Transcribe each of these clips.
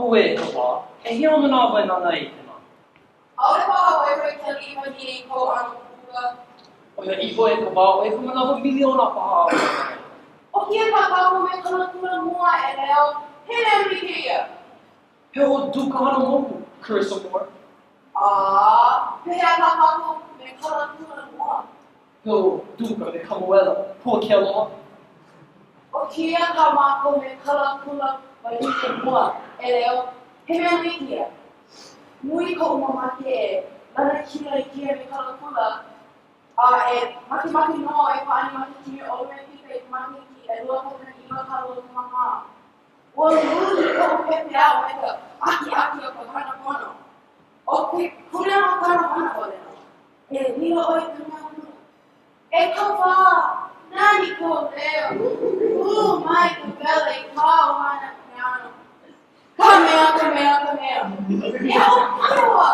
koe e wā, he hea mana wai nānā i tēnā. Aore paha oe koe ke li mahine I ko ano kula. O ia iho e ka wā, o e ka mana ho miliona paha o nānā. O kia ka kako me kana kula mua e leo, he leo ni ke ia. He o dukana moku, Carissa Moore. Pehea ka kako me kana kula mua. He o duka me Kamuela, Punikawā. O kia ka mako me kana kula mahine mua e leo, he leo ni ke ia. Mui ko umamake e lana kila I kia me kana kula, e maki no e paani maki kime ʻole me pika I maki ki e lua ko kani iwa ka lua kumaha. Ua luli ko pepe au me ka aki o ka kana pono. O ke kule o kana hana o lena. E nila o I kana hana. E ka wā, nani ko leo. Mai ka bela I ka o hana kumeano. Kamea. E o Punikawā.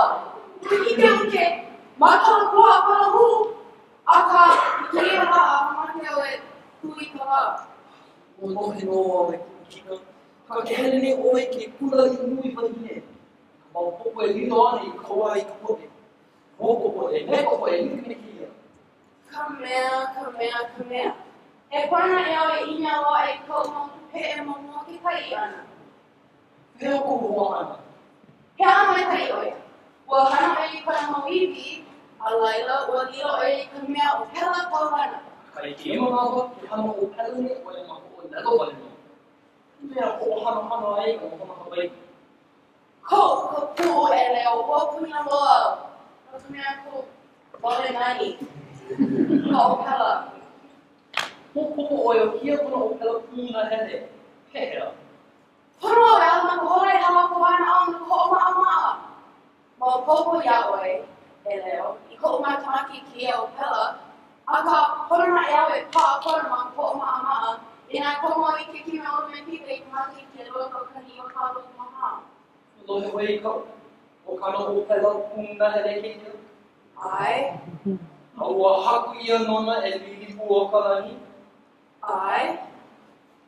Ike, makala kua para hu. Aka, kia la, mamake o e Punikawā. O nohe noa e kika, ka ke hele oe ke kula I nui wahine. Mau popo e lino ana I koa I ka poe. Mokopo e mekopo e likinekia. Kamea. E pana e au e ina loa e kou mau pe e mamua ke kai ana. Hea ko hōʻāʻā. He ana mai kai oia. Ua hana mai I pana mau iwi, a laila ua lilo e ka mea o pela pauhana. Kai ke manawa, ke hana o pelene o e mako o lelo walene. Mea o hana ai o hana Hawaii. Ko pū e leo, ua puna loa. Ka mea ko wale nani. Ka o pela. Popo o e o kia kona o pela pūna hele. Hehea. Pono e ala maka hore hawa ko ana o na ko o maa. Mau popo ia oe e leo, I ko o matamaki ki e o pela, a ka horona e au e paa poroma ko o maa, I nā komo I ke kime o me pika I maki ki e lua ko kani o ka lua maha. Lohe wei kau, o kana o pela pūna hele ke ia. Ai. A ua haku ia nona e lilipu o ka lani. Ai.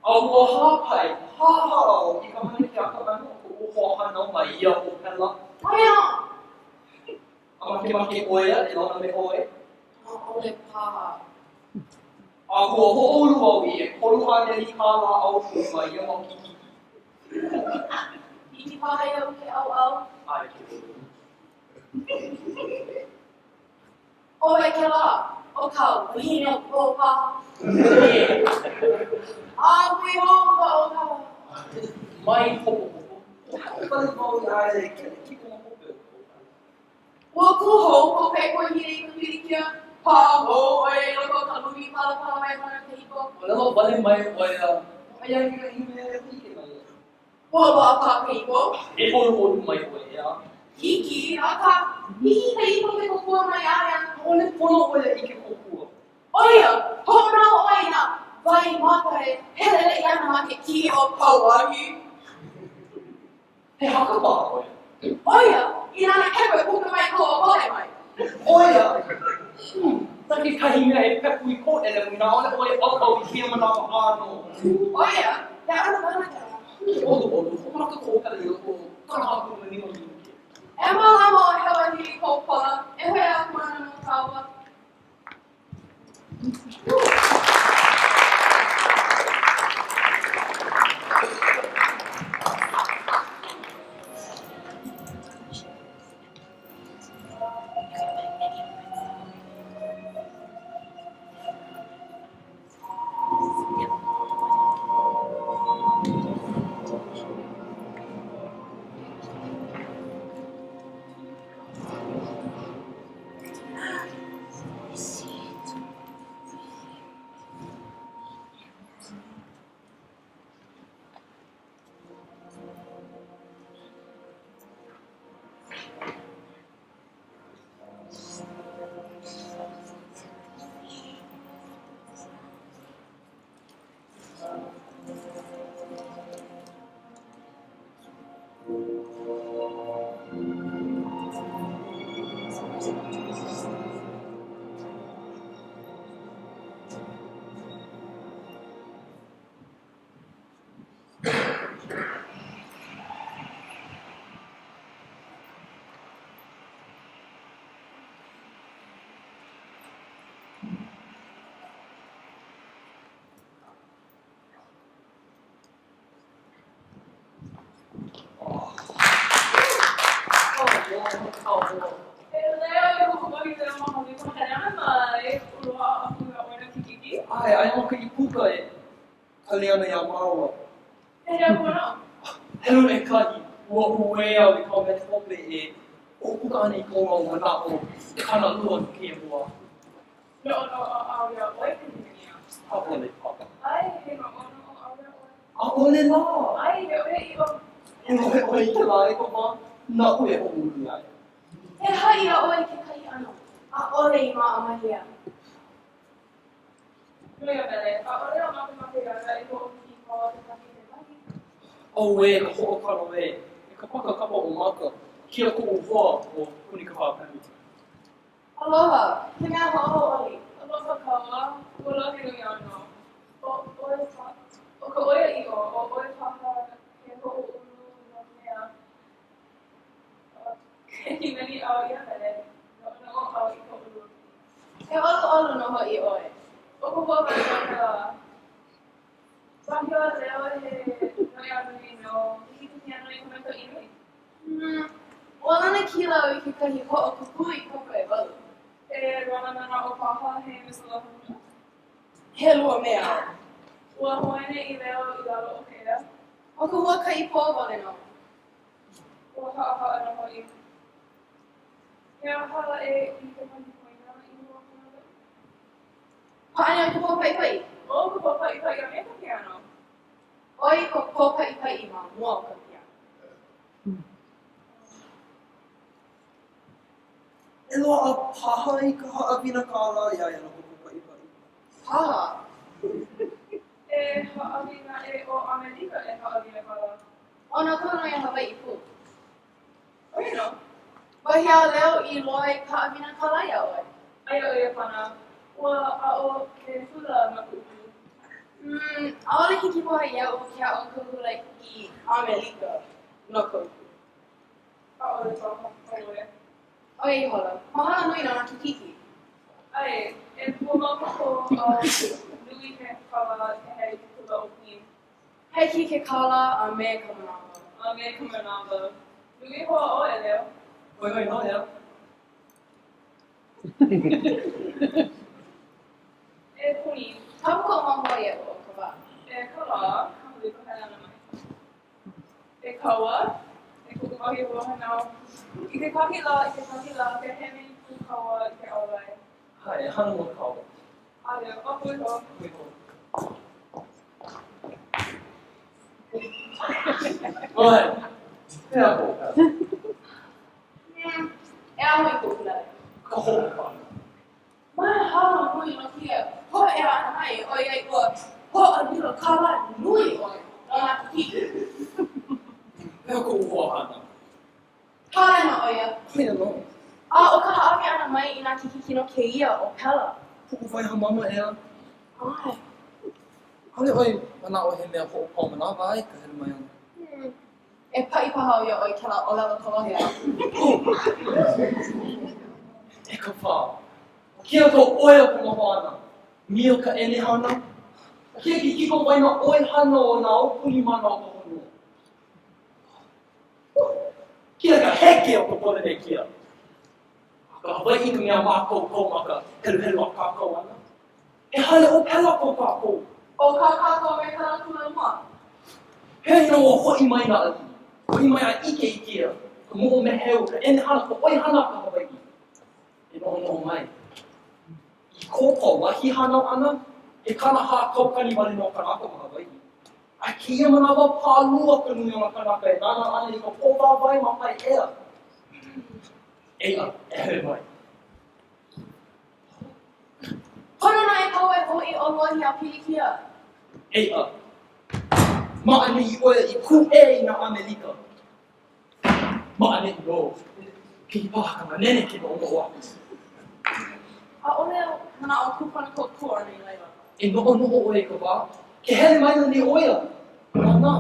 A ua hāpai, hāhao I ka mani ki a ka manu o hoahana mai ia o pela. Aia! A make oia e lona me oe. ʻole paha. A hua hoʻolu au I e koluha neli kāla au kuma ia mau kiki. Iti paha ia o ke au. Ai ke O e ke la, o kau, mahine o pōpaʻa. A hui honga o kau. mai hopopopo. O pali mau I aere ke kiko ma hope. Ua kuhou ko kaikuahine I ka pilikia, pā ho e loko ka lumi pala mai mana kahiko. O lelo wale mai oe a ai ai ka hime e hike mai. Ua wā ka kahiko. E holu mai oe ea. Hiki, a ka hiki kahiko ke kōkua mai area. Ole pono oe I ke kōkua. Oia, hōna o aina, vai maka e helele I ana ma ke ki o Pauahi. He haka pā oe. Oia, I nāna kewe puka mai ko o pale mai. Oia! Taki kahi mea e pepu I ko ele muna ole oe okau I kia manawa āno. Oia, te ana mana kera. Olu, homaraka ko pele I loko kana haku na nino nino ke. E malama o hewa hiri ko pala, e hea aku mana no kawa. Ai maka I puka e kaliana ia māua. Helu e kahi, ua ue au I kau me te hope e o puka ane I kō mau mana o kāna lua ki e mua. Hapole papa. A ole la. E oi ke la e ko ma, na ue o uri ai. E hai a oi ke kai ano, a ole I maa mahia. O we ka hoʻokana we, e ka pakakapa o maka, kia koʻu hoa o Punikawā pēni. Aloha, ke mea hoʻoholi. Aloha kaua, ua he nui ano. O ka oia iʻo, o oe paha ke hoʻo ulu no mea. Ke himeni au ia hele, no au I ko ulu. E olu noho I oe. O ka hoa vai o ka wahia leo he noi anui no hiki anui ka meko inui. Ua lana kila o I kekahi hoʻokupu I koko e walu. E rana nana o paha he misaloha muna. He lua mea. Ua hoene I leo I lalo o kea. O ka hua ka I pō wale no. Ua haa noho I. Hea hala e I te mani koina I lua muna. Paʻani o ka pōpaʻipaʻi? O ka pōpaʻipaʻi a me ka piano. Oi ka pōpaʻipaʻi ma mua o ka piano. E loa a paha I ka haʻawina kāla ia ia no ka pōpaʻipaʻi. Paha? E haʻawina e o Amerika e haʻawina kāla. O na kona e Hawaiʻi pu. Oi no? Wahia leo I loa ka haʻawina kāla ia oi. Ai o ia pana. Ua a'o ke hula ma kuku. Aole hiki poha ia o ke a'o ka hula I Amerika no kuku. A'ole paha, a'ole. Oi hola, mahalo nui no na kikiki. Ai, e pumaka ko nui he kawa e hei kula o pini. Hei ki ke kala a me ka manawa. A me ka manawa. Nui hoa o e leo. Hoi no ia. E puni, tapu ko mahoa ia o ka wā. E kala, kahuli ko hea ana mai. E kaua, e kuku mahi ua hanau. I ke kahi la, ke heme ku kaua I ke aulai. Hai, hana mo kaua. Ale, o hui ho. Hui ho. Oi, hea ko ka. E aho I kuku lai. Ka hoʻopana. Mai hala nui no kia, ho e ana mai o iai ua, ho a nilo kala nui oi, o nā kiki. Hea ko ua hana. Kala na oia. Hea no. A o ka haawi ana mai I nā kiki kino ke ia o pela. Puku whai ha mama ea. Ai. Hale oi, mana o he mea hoʻopau manawa ai, ka hele mai ana. E paʻipaha o ia oi ke la o lewa kolohe a. E ka whā. Kia tō oe o ka maho ana. Mio ka ene hana. Kia ki kiko wai na oe hana o nā aupuni mana o ka honua. Kia ka heke o ka pole ne kia. Ka Hawaiʻi ka mea mākou kou maka helu a kākou ana. E hale o pela ko kākou. O ka kākou me ka kula mua. He ino o hoʻi mai na ali. Hoʻi mai a ike I kia. Ka moʻo me heu, ka ene hana, ka oe hana ka Hawaiʻi. E noho mai. I kōpau wahi hana ana, e kāna hākaukani wale no kanaka ma Hawaiʻi. A kia manawa pālua ka nui o na kanaka e nānā ana I ka pōwāwai ma pai ea. Eia, e hele mai. Pono na e kau e hoi o lohi a pilikia. Eia, maʻane I oia I kuʻe I nā Amerika. Maʻane I lō. Ki paha ka manene ke no o aku. A ole hana o kupana ko kua nei leila. E noho oe ka wā. Ke hele mai na ni oia. Nānā.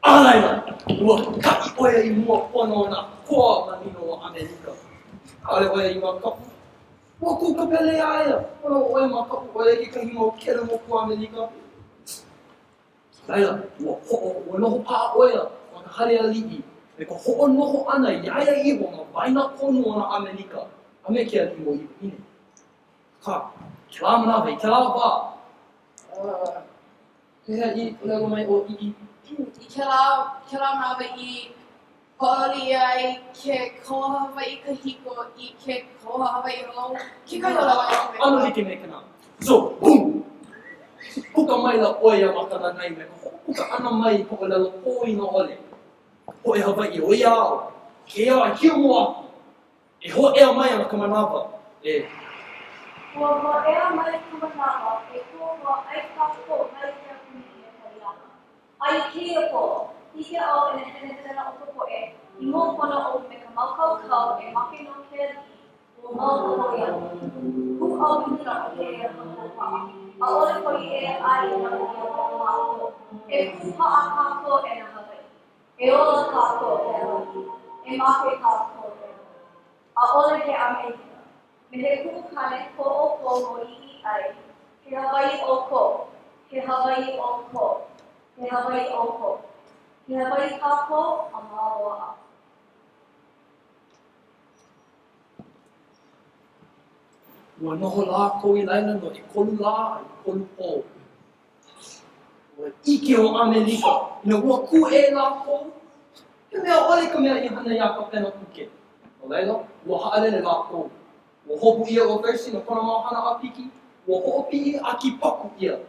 Alaina, ua kaʻi oia I mua pono nā koa manino o Amerika. Ale oia I makapu. Ua kūkapele aia. Oia oia makapu oia kekahi mau kele moku Amerika. Laila, ua noho pā oia ma ka hale ali'i. Me ka hoʻonoho ʻana iaia iho ma waina konu o nā Amerika. A me ke ali'i mo ʻiʻini. Ka, ke lā manawe, ke lā wā. Hea I lego mai o ʻiʻi. I ke la mawe I hoʻoli ai ke koha Hawaiʻi kahiko I ke koha Hawaiʻi lau kekahi o lawe Ano like me kana. So, boom! Puka mai la oia makana nei me ka puka ana mai ko le lo poi no ʻole. Ho e Hawaiʻi o ia ao. Ke ea ai kia mua aku. E ho ea mai ana ka manawa. Ua ho ea mai ka manawa e kua ai kāko mai ke aupuni I Kariana. Ai kia po, ike au e nehene o ka poe, I mō pono o me ka maukau e make no ke ali'i, ua mau o ia. Hu au I nuna o ke ea ka Pōpaʻa. A ʻole ko I e ai na o ia o māko. E kūpaʻa kāko e na Hawaiʻi. E ola kāko e Hawaiʻi. E make kāko e Hawaiʻi. A ʻole ke Amerika. Me he kūkane ko o ko mo ʻiʻi ai. He Hawaiʻi o ko. He Hawaiʻi o ko. He Hawaiʻi o ko. He Hawaiʻi kāko a māloaʻa. Ua noho lākou I laila no e kolu lā ai kolu pō. Ua ike o Amerika. Ina ua ku e lākou. He mea ʻole ka mea I hana ia ka pena kuke. O laila, ua haʻalele lākou. Ua hopu ia o versi no kona mau hana a piki. Ua hoʻopiʻi a ki paku ia.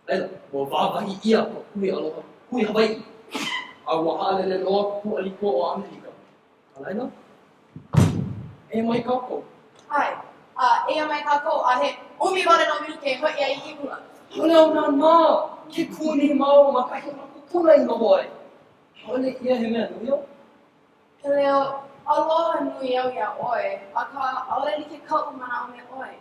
Laila, ua wāwahi ia ka hui aloha, hui Hawaiʻi. A ua haʻalele loa ka puʻaliko o Amerika. A laila, e mai kākou. Ai, ea mai kākou a he umi wale no miluke hoi ai I kula. Hona o nānā, ke kūni mau ma kahi o puna I noho ai. Hone ia he mea nui au. Ke leo, aloha nui au ia oe, a ka aole li ke kau mana o me oe.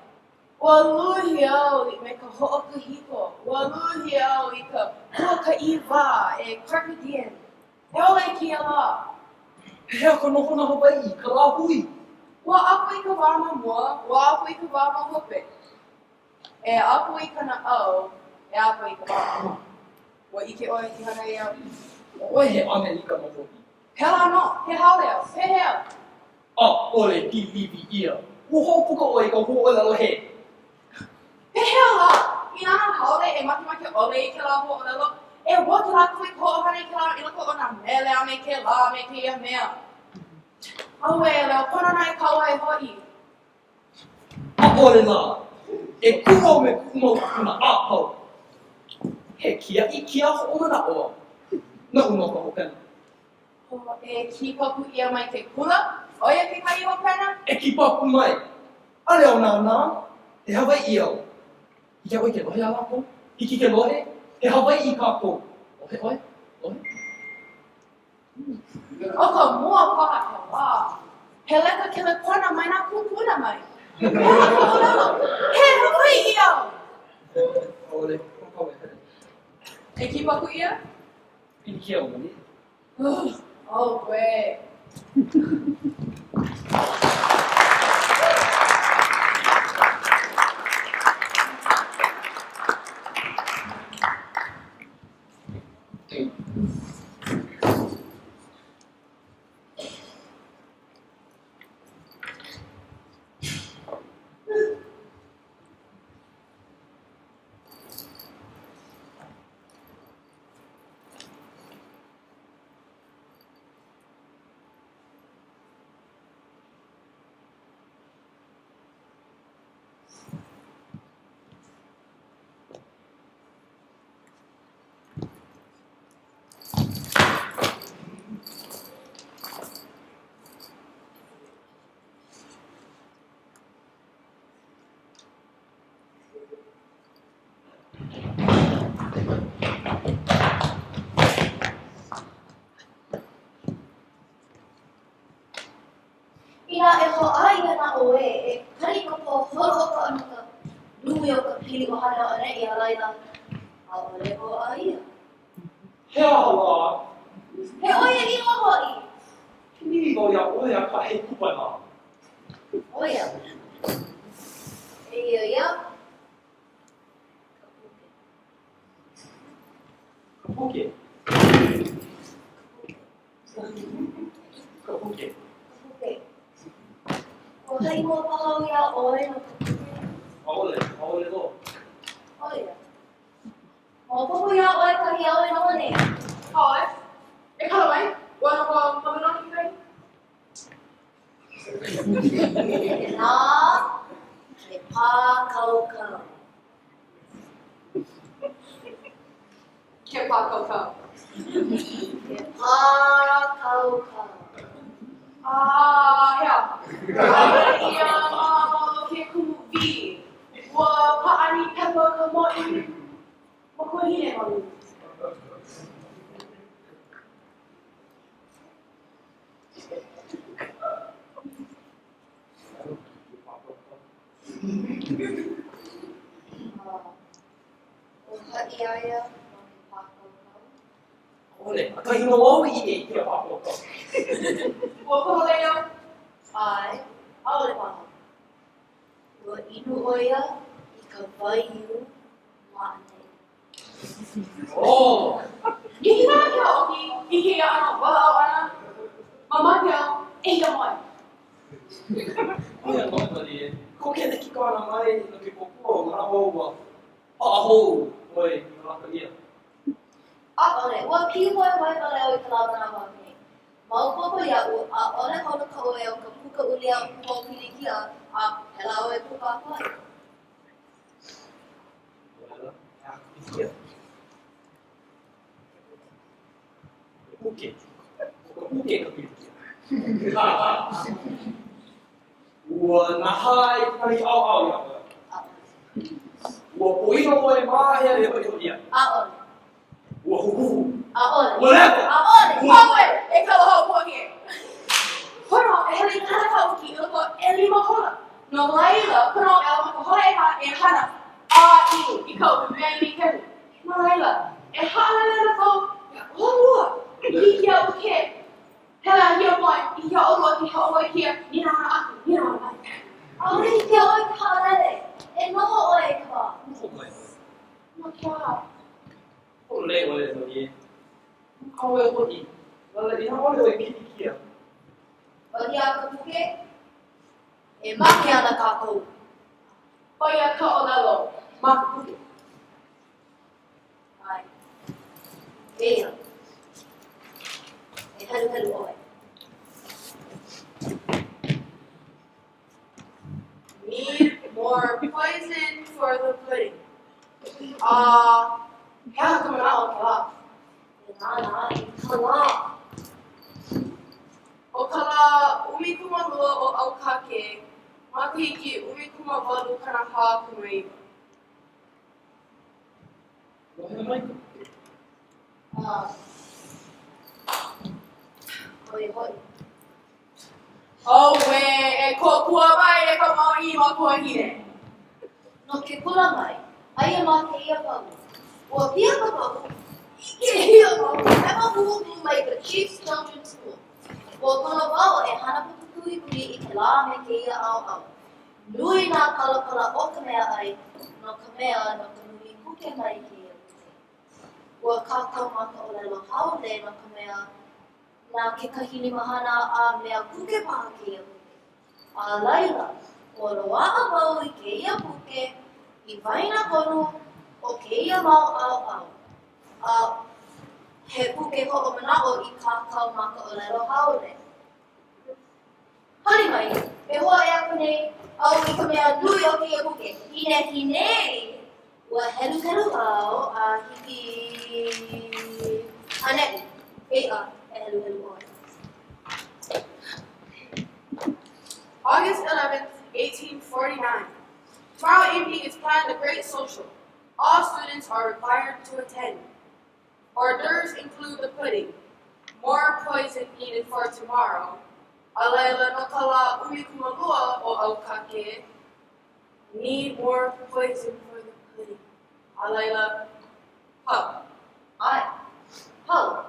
Ua luhi au me ka hoʻokahiko, ua luhi au I ka puakaʻiwā e crocodile. E ole ki a la. Hea ka noho na Hawaiʻi, ka lā hui. Ua aku I ka wā ma mua, ua aku I ka wā ma hope. E aku I kana au, e aku I ka wā ma mua. Ua ike oe ki hana I au. Oe he Amerika ma hoki. Hela no, he haoleo, he hea. A, ole piliwi ia. Ua hoʻopuka oe ka hoʻolelo he. He hea la, I nāna haole e makimaki ole I ke la hoʻolelo, e ua ke la kui hoʻohana I ke la I loko o nā mele a me ke la me ke ia mea. Aue e leo, pono nai kaua e hoʻi. A ole la, e kuho me kumau kuna a pau. He kia I kia hoʻomana oa. Na uno ka hopena. O e ki papu ia mai ke kula, oia ke kai hopena? E ki papu mai. A leo nānā, he Hawaiʻi au. I kia oe ke lohe a lako? Hiki ke lohe? He Hawaiʻi kākou. Lohe oe? Lohe? O ka mua paha ke wā. He leka ke le kona mai nā kūpuna mai. He Hawaiʻi au! Ole, kōkua e. E ki papu ia? Pilikia o mani. Oh, koe. hui o ka pili o hana o nei a laila. ʻole o a ia. He ahala, He oia I hoʻi. kini go ia ʻole a ka he kupana. Oia. E ia. Ka puke. Ka puke. O hai mo pahau ia ʻole no ka puke. Aole do. Oia. Mo popo ia ʻoe kahi ʻole no nei. ʻaʻole, e kala mai, ua no ko mamanaki kai? Nā, ke pā kaukau. Ke pākaukau. Ke pā kaukau. Hea. Ia ma ke kumu vi. Ua paʻani pepa ka moʻi. Mokuahine malu. O haʻi aia no ke pā kaukau. ʻole, a ka hino au I e kia pāpoko. Ua pono leo. Ai, ʻaole paha. Ua inu oia I ka waiu maʻane. Oh, Hiki nā kia oki, hiki ia ana wala o ana. Mamakia, e ia mai. Oia nōtari e. Ko ke neki kāna mai no ke kōkua o ngā ua paahou oi I ka laka ia. ʻAʻole, ua pihoe mai ka leo I ka lawana wake. Maupopo iaʻu, ʻaʻole hono ka oe o ka puka ulia o pilikia a pela oe Pōpaʻipaʻi. Oela, e a pilikia. Puke. Ko ka puke ka pilikia. Ua naha I kahi au ia koe. Ua poino oe mahea le hoi hoi ia. ʻAʻole, Ua huhu. ʻaʻole, Ua lepo. ʻaʻole. Haue, e kala hau pohi. Pono, e hele kana hau ki I loko e lima hola. No laila, pono e ala maka hoʻāʻā e hana a ʻiʻu I kau me mea I kehu. Ma laila, e haʻalele na kau, e ʻolua. I hiki au ke. Hela hia moi, I hia ʻolua ki haʻoe kia, ni nānā aku, ni nānā mai. ʻAʻole I kia oe ka haʻalele. E noho oe ka. Ma kia. O le ole no ie. Kaue hoi. Lala I hā ole oe pilikia. Wahi a ka puke, e make ana kākou. Oia ka o lalo, ma ka puke. Ai. Ea. E halu oe. Need more poison for the pudding. Hea ka mana o ka la. E nānā I ka lā. O ka la ʻumikūmāiwa o ʻaukake, ma ka hiki ʻumikūmāwalu kana hākumaiwa. Wahe mai ka puke. Hoi hoi. Owe, e kōkua mai e ka maʻi ma kuahine. No ke kula mai, aia mā ke ia pau. Ua pia ka pau, I ke ia pau, e ma huhu mai ka Chiefs Children's School. Ua kono wau e hana putukui I ke lā me ke ia au. Nui nā kalapala o ka mea ai, no ka mea no ka nui kuke mai ke ia puke. Ua kākau mā ka olelo haole no ka mea, nā kekahi ni mahana a mea kuke paha ke ia puke. A laila, ua loaʻa wau I ke ia puke, I waina konu o ke ia mau au. He puke hoʻomanaʻo I kākau mā ka olelo haole. Hali mai, e hoa e aku nei, au I ka mea nui o ke ia puke. Hinei, ua helu au a hiki... Aneʻi, ea e helu oi. August 11th, 1849. Tomorrow evening is planned a great social. All students are required to attend. Hors d'oeuvres include the pudding. More poison needed for tomorrow. Alaila no ka la ʻumikūmāiwa o ʻaukake. Need more poison for the pudding. Alayla, pau. Ai, pau.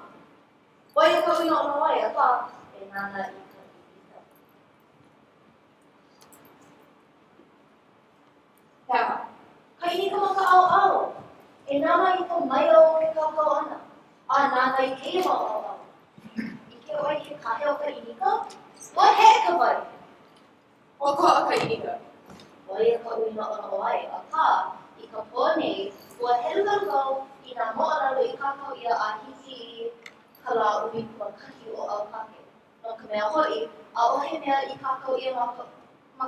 Oia ka wina o na waia pa, e nānā i ka ika. Pēra, ka ika maka au, e nānā i ka maia o ke kākau ana, a nānā i keia mau au. I ke oi ke kahe o ka inika, wa he ka wai. O koa ka inika. Oia ka wina o na waia, a ka, i ka pōnei, ua helugaluau i nā moʻalalu i kākau ia a hiki ka la ʻumikūmāiwa o aupuni. No ka mea hoʻi, a ohe mea i kākau ia ma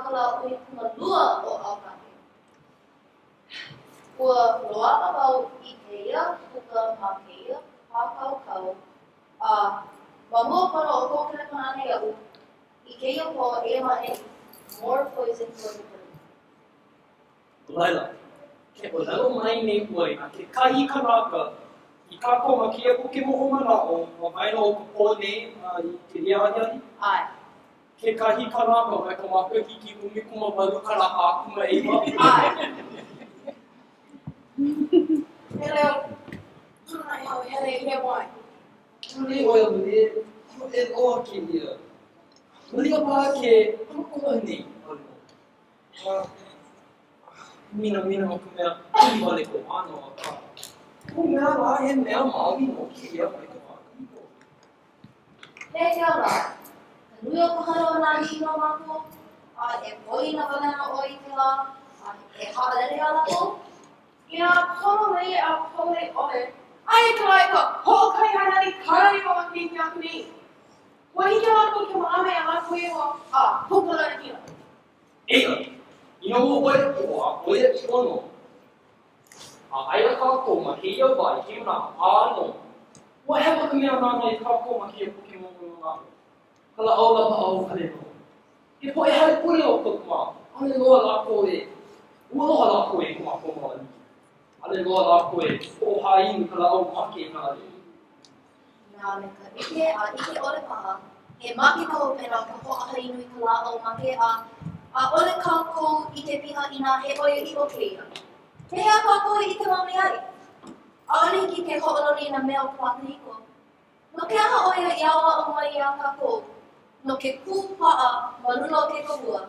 ka la ʻumikūmāiwa o aupuni. Ua loaʻa wau i keia puka ma keia pākaukau, a ma mua pono o kou kenekunane iau, i keia po e maʻe, more poison for the bird. Laila, ke o lalo mai nei oi a ke kahi kanaka i kākou ma kia puke moho manao ma maina o ka pōnei i te ria aniani. Ai. Ke kahi kanaka mai ka maka hiki ʻumikūmāiwa kala ʻākumaiwa. Ai. He leo, tūna iau hele he wai. Tūne oi ame, e oa ke ia. Malia pā ke kōkua nei. Mina o ka mea kuli wale ko ʻano a ka. Ko mea rā he mea maui no ke ia mai ka whakaiko. He te ara, ka nui o ka hana o nā hino mako, a e poi na walena o i te la, a e haʻalele ala ko. Ina pono nei a pole ʻole. Ai ka lai ka hoʻokaeʻili kāna i wa ki kia kuni. Wa hiki lako ke maame a lako i wa a pupala na kina. Ea, ina o oe i o a oe i ono. A aia kākou ma keia wai he mna āno. Wa hewa ka mea nānā i kākou ma keia puke momo ngā. Kala au lapa au kare no. He po e hai puri o kukuma. Ale loa lako e. Ualoha lako e kuma komo ani. Ale loa lako e. O hainu kala au make ngā re. Nā me ka ike a ike ʻole paha, he maki kau pera ka hoʻahainu i ka la o make a ʻole kākou i te piha i nā he oia i o keia. Pehea kākou i te mami ai. ʻAʻole hiki ke hoʻoloni i nā mea o ka kahiko. No ke aha oia i awa o mai i a kākou, no ke kūpaʻa ma luna o ke kahua,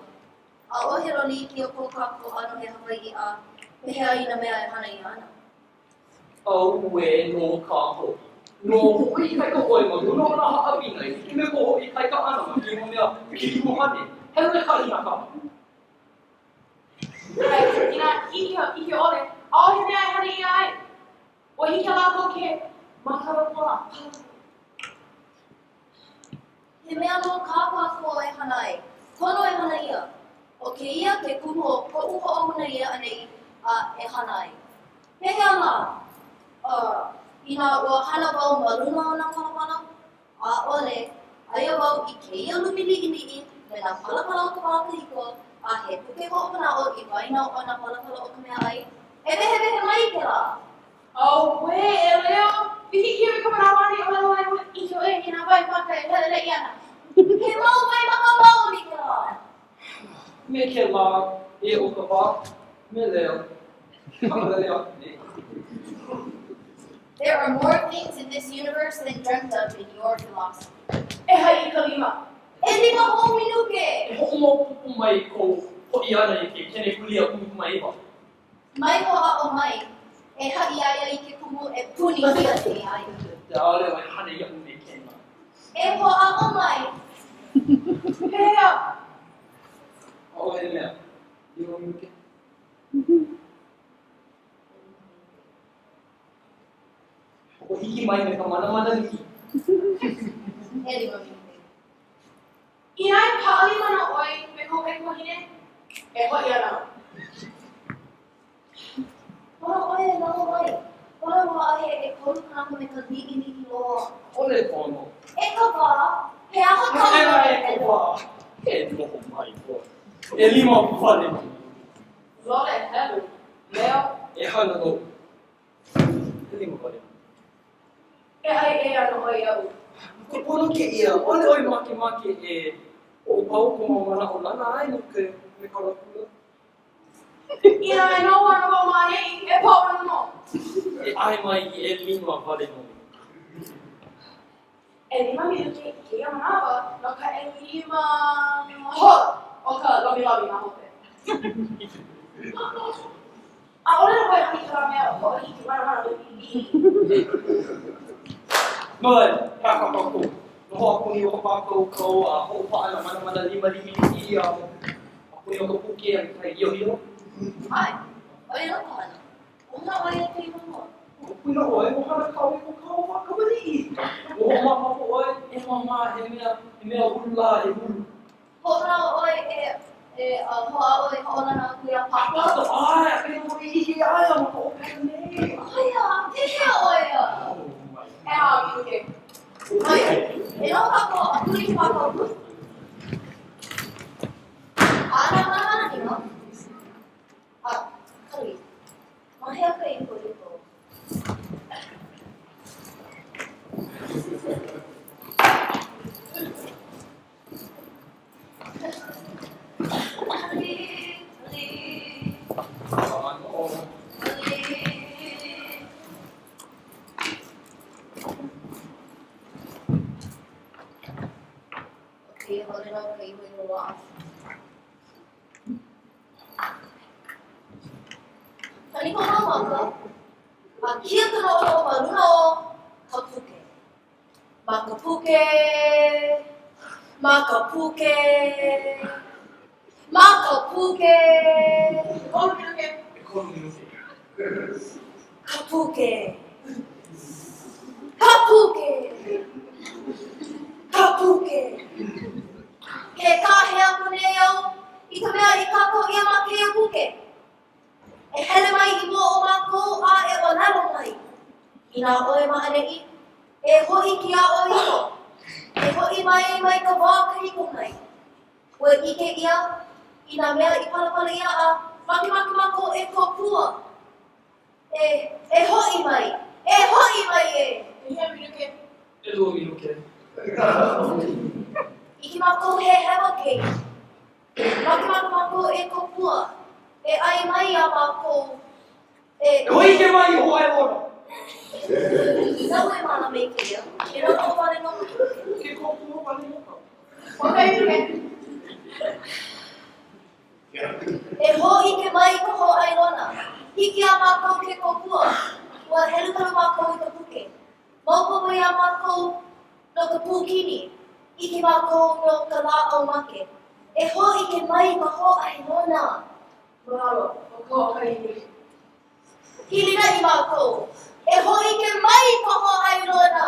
a ohe loni i ki o kou kākou ano he Hawaiʻi a pehea i nā mea e hana i ana. Au we no ka ho. No ho i kai ka oi ma luna o nā haawina i kime ko ho i kai ka ana ma ki mo mea ki mo hane. Hele ka ina ka. Ina hiki ʻole. Aohe mea e hana i ai. Wa hiki lako ke makara pola. He mea no kāpā ko e hana ai, pono e hana ia. O ke ia ke kumu o koʻu hoʻohuna ia anei a e hana ai. Pehea la, ina ua hana wau ma luna o nā palapala, a ʻole, aia wau i keia lumiliʻiliʻi me nā palapala o ka wā kahiko, a he puke hoʻopanaʻo i waina o nā palapala o ka mea ai. Hewe mai ke la. Au we e leo. Hiki kia ka manawani o leo ai i ke oi i nā wai paka e hele i ana. He mau wai maka mau ni ke la. Me ke la e o ka wā, me leo. Kama leo ne. There are more things in this universe than dreamt of in your philosophy. E hai i ka lima. E lima hou minuke. E hoʻo mo pupu mai ko hoʻi ana i ke kenekulia ʻumikūmāiwa. Mai ko a o mai, e haʻi aia i ke kumu e punikia te ai. Te ale wai hana ia me kena. E ko a o mai. Hea. O he mea. I o muke. O hiki mai me ka mana liki. E lima minuke. I nai paʻali mana oi me ko kaikuahine, e hoʻi ana. Pono oe e noho mai. Pono wa ahe e kolu kanaka me ka liʻiliʻi loa. Ole pono. E ka wā, he aha Ela ka e ko wā. E noho mai ko. E lima wale mai. Lole helu. Leo. E hana no. E lima wale. E ai e ana oi au. Ko pono ke ia. Ole oi make e o pau ko mana o lana ai no ke me kala kula. Ina e no ana wa mai e pono no. E ai mai I e lima vale no. E lima minuti ke ia manawa no ka e lima ho o ka lomi lomi na hope. A ora no vai hiki mea ho hiki mana Mai, kakakako. Noho aupuni o ka pākau a hoʻopaʻa mana lima limi a aupuni o ka puke a kai iohio. Ai, oi no kana. Ona oi e kei momo. Puna oi, o hana kau e ko kau a kawaliʻi. O hoʻomāpapo oi, e mamā he mea hula e hulu. Hoʻona oi hoa oi hoʻolana kuia papa. Ai, a kei mo I hiki aia ma ka opena nei. Oia, teke oia. E ha mi ke. Oia, e no kako a kuli papa. Ana mana ni no. Kali. Mahea ka I ko ito. Okay, hold it up, we will wash. Kani ko na maka, kia ka no o maruna o kapuke. Makapuke, makapuke, makapuke. Kono mi ke. Kapuke, kapuke, kapuke. Kekahi aku neo, I ka mea I kako ia ma ke puke. E hele mai I mo o mako a e o nalo mai. I nā oe maanei, e hoi ki a o ino. E hoi mai ka wā kahiko mai. Ua ike ia, I nā mea I palapala ia a maki mako e kōkua. E hoi mai e. E hea mi ke. E lua minuke. Iki mako he hewa kei. Maki mako e kōkua. E ai mai a mako. E hoi ke mai ho e ora. Nau e mana me kia. E no ko wale no mo kuke. Ke kōkua wale no ka. Okay, mi ke. E hoi ke mai ko ho ai lona. Hiki a mako ke kōkua. Ua helukaru mako I ka puke. Maupopo ia mako no ka pūkini. Iki mako no ka laʻa o make. E hoi ke mai ka ho ai lona. Mahalo, o kōkaiʻili. Hilina I mako. E hoi ke mai ka ho ai lona.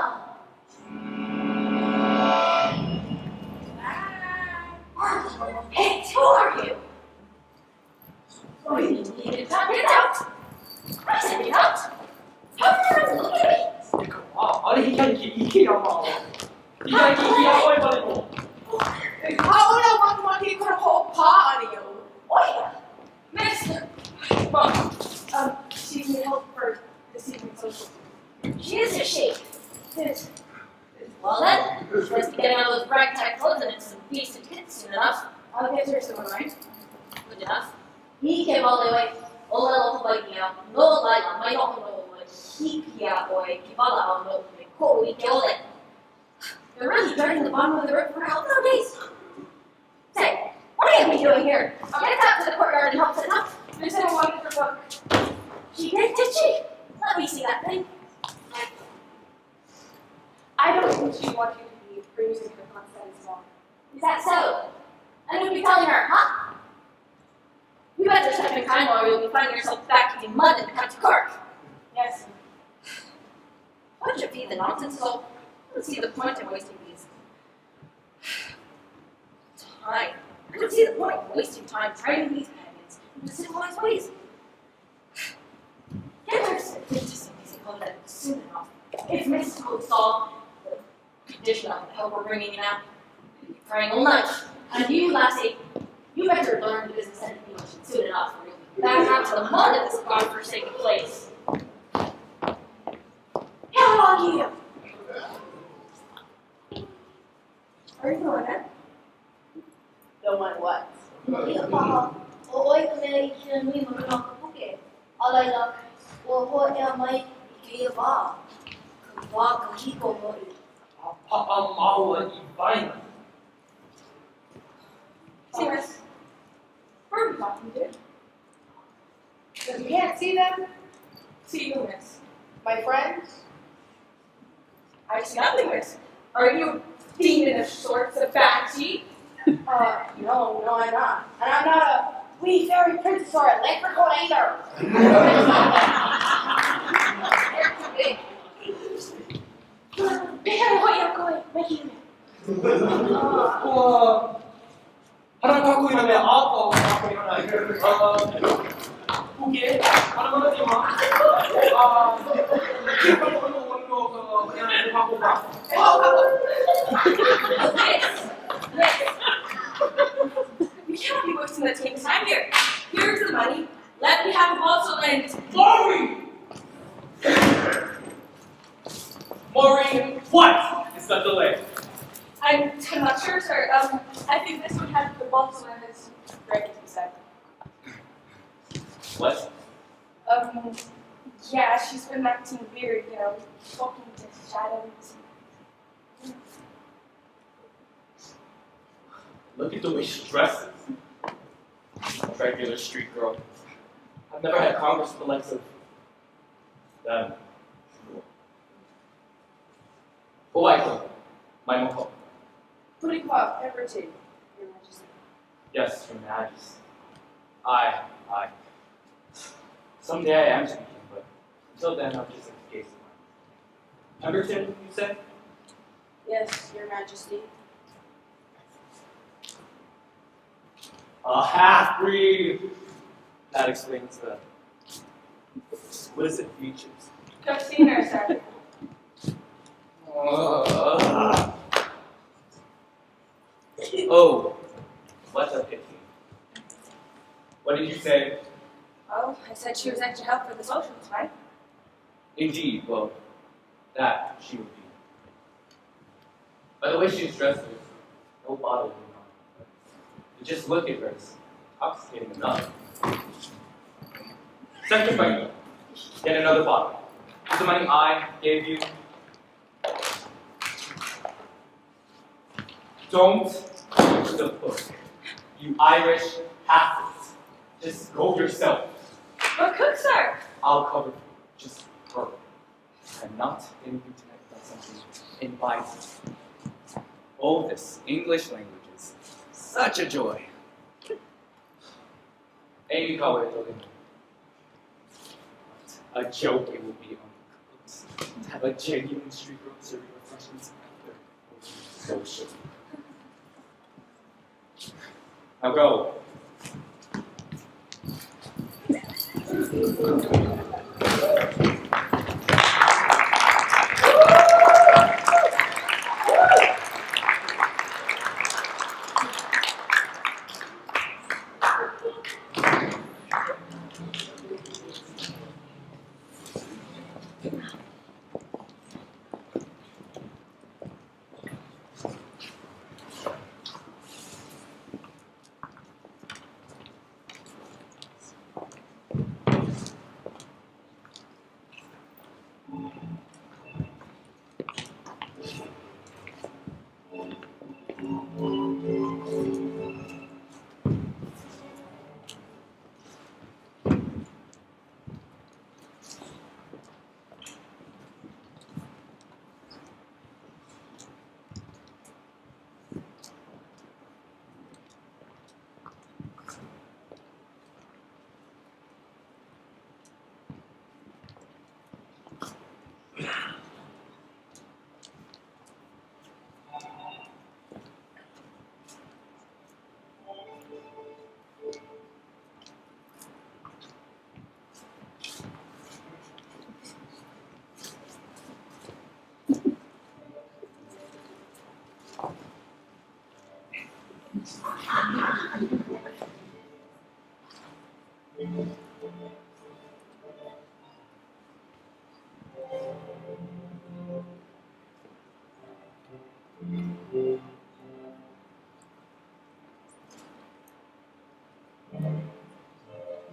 Hey, who are you? Oh, you need to talk it out. I said it out. How did you look at me? Ale hikai ki ike a mao. Hikai ki I a oi wale no. Hauna waki kona ho pā ani o. Oia. Mister. Mom, she needs help for this evening's social. She is a sheep. Well then, she has to get out of those ragtag clothes and into some decent kits soon enough. I'll get her someone, right? Good enough. He came all the way. Ola lo Hawaii no laila mai no no hikia oi kiwala o no me ko I ke ʻole. You're really dreading the bottom of the river for how many days? Say, what are you doing here? I'll get out to the courtyard and help set up. They said I wanted her book. She did she? Let me see that thing. I don't think she wants you to be producing her content as well. Is that so? And you'll be telling her, huh? You better step in kind or you'll be finding yourself back in mud in the country court. Yes. Why don't you feed the nonsense so? I don't see the point in wasting these time. I don't see the point in wasting time training these pagans into civilized ways. Get her to some easy content soon enough. If Miss could solve the condition of the help we're bringing in now, you'll be praying all night. And you, lassie, you better learn the business end of English soon enough, or you'll be back out to the mud of this godforsaken place. How are you? Are you going in? Don't want what? Papa, oi ia I kia nui ma runa ka puke. A laila, ua hoa ea mai I keia wā. Ka wā kahiko hoi. A papa maua I waina. See, miss, who are you talking to? If you can't see them, see you, miss. My friends? I see nothing, miss. Are you a demon of sorts, a banshee? No, I'm not. And I'm not a wee fairy princess or a leprechaun either. Hana kākui na mea āpau kākui hana. Puke, hana mana te mā. Kia kama ono ka ea kākua. We can't be wasting the team's time here. Here's the money. Let me have a also land. Maureen, what is the delay? I'm not sure, sir. I think this one has the balsa and it's ready to be said. What? Yeah, she's been acting weird, talking to shadows. Look at the way she dresses. A regular street girl. I've never had converse with the likes of them. Hawaii, my noho. Punikawā, everything, Your Majesty. Yes, Your Majesty. Aye. Someday I am speaking, but until then I'm just a case of mine. Pemberton, you said? Yes, Your Majesty. A half-breed! That explains the exquisite features. Just seen her, sir. Oh, what a pity. What did you say? Oh, I said she was extra help for the socials, right? Indeed, well, that she would be. By the way she's dressed, there's no bottle going on. But just look at her, it's intoxicating enough. Second fight, get another bottle. With the money I gave you, don't use the book. You Irish half-wits. Just go yourself. But cook, sir! I'll cover for you. Just hurry. I'm not getting you tonight without something inviting. Oh, this English language is such a joy. Amy Kawa told him. A joke it will be on the cooks to have a genuine street girl serving refreshments after social. Now go.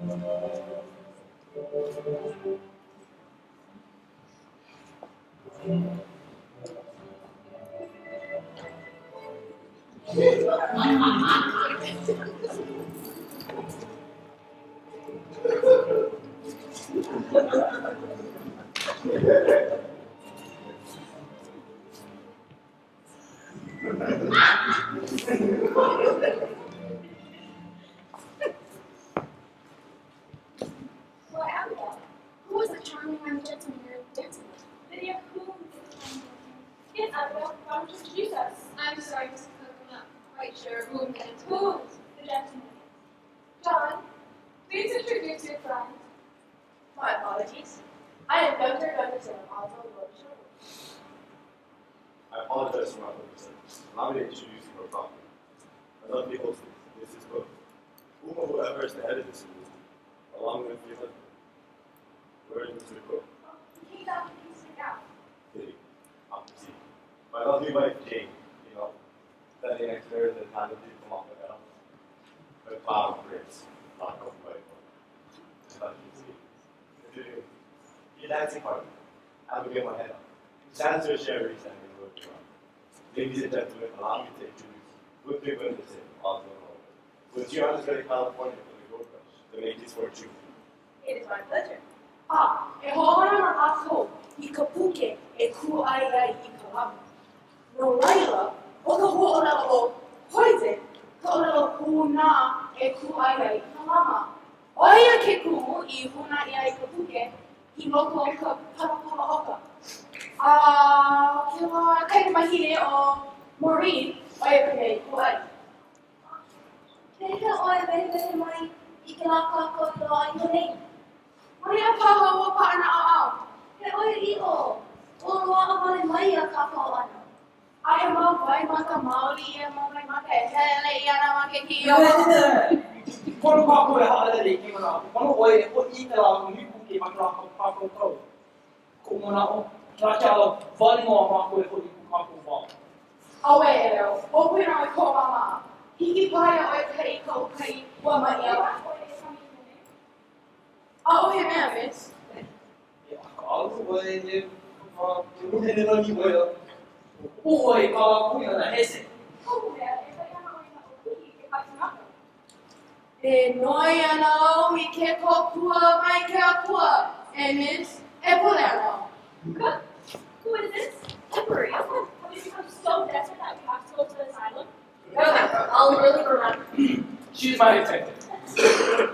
Well, Abigail, who was the charming young gentleman you're dancing with? Lydia, who is the charming gentleman? Yes, Abigail, why don't you introduce us? I'm sorry, Mrs. Cook, I'm not quite sure who I'm getting to. Who is the gentleman? John, please introduce your friend. My apologies. I am Dr. Gunderson of Oslo, Yorkshire. I apologize for my oversteps. Allow me to introduce you more properly. I love the hostess. This is Cook. Whoever is the head of this group, along with your husband. Where is Mr. Cook? He came down and he sneaked out. Pity. Opposite. My lovely wife, Jane, standing next to her is the talented Pōpaʻipaʻi the cloud prince, not Pōpaʻipaʻi. As you see. Your dancing partner, Abigail Mahena. Chancellor Sherry standing in the road. Ladies and gentlemen, allow me to introduce Ludwig Wenderson, Oslo, Norway. Was here on his way to California for the gold rush to make his fortune. It is my pleasure. E hoʻāʻā ako, I ka puke e kūʻaiai I ka lama. No laila, o ka hoʻolelo o hoize, ka olelo hūnā e kūʻaiai I ka lama. Oia ke kumu I hūnā ia I ka puke, I loko o ka palapala oka. Ke loa kaimahine o Maureen, oia ka mei kūʻai. Kaya ka oe vehe mai I ke lā kāko I loa I ka nei. Maria paha o paana au. He oe I o loa wale mai a kāko ana. Ai mau vai maka maoli e mau vai maka e hele I ana ma ke kia. Pono kākou e haʻalele ki mana. Pono oi e o I te rā miku ki maka rā kākou kau. Ko mana o, rā kia ala wali noa mākou e hori ku kākou wā. Awe e reo, o puna o ko mama. Hiki paia o e kai ko kai ua mai awa. A o he mea, miss. E aka alu oi e ruhene nani oia. O oi ka kuia na hese. E noi ana o I ke kōkua mai ke akua. E miss, e pole ana. Good. Who is this? Temporary. Have you become so desperate that we have to go to the asylum? I'll really remember. She's my detective. Your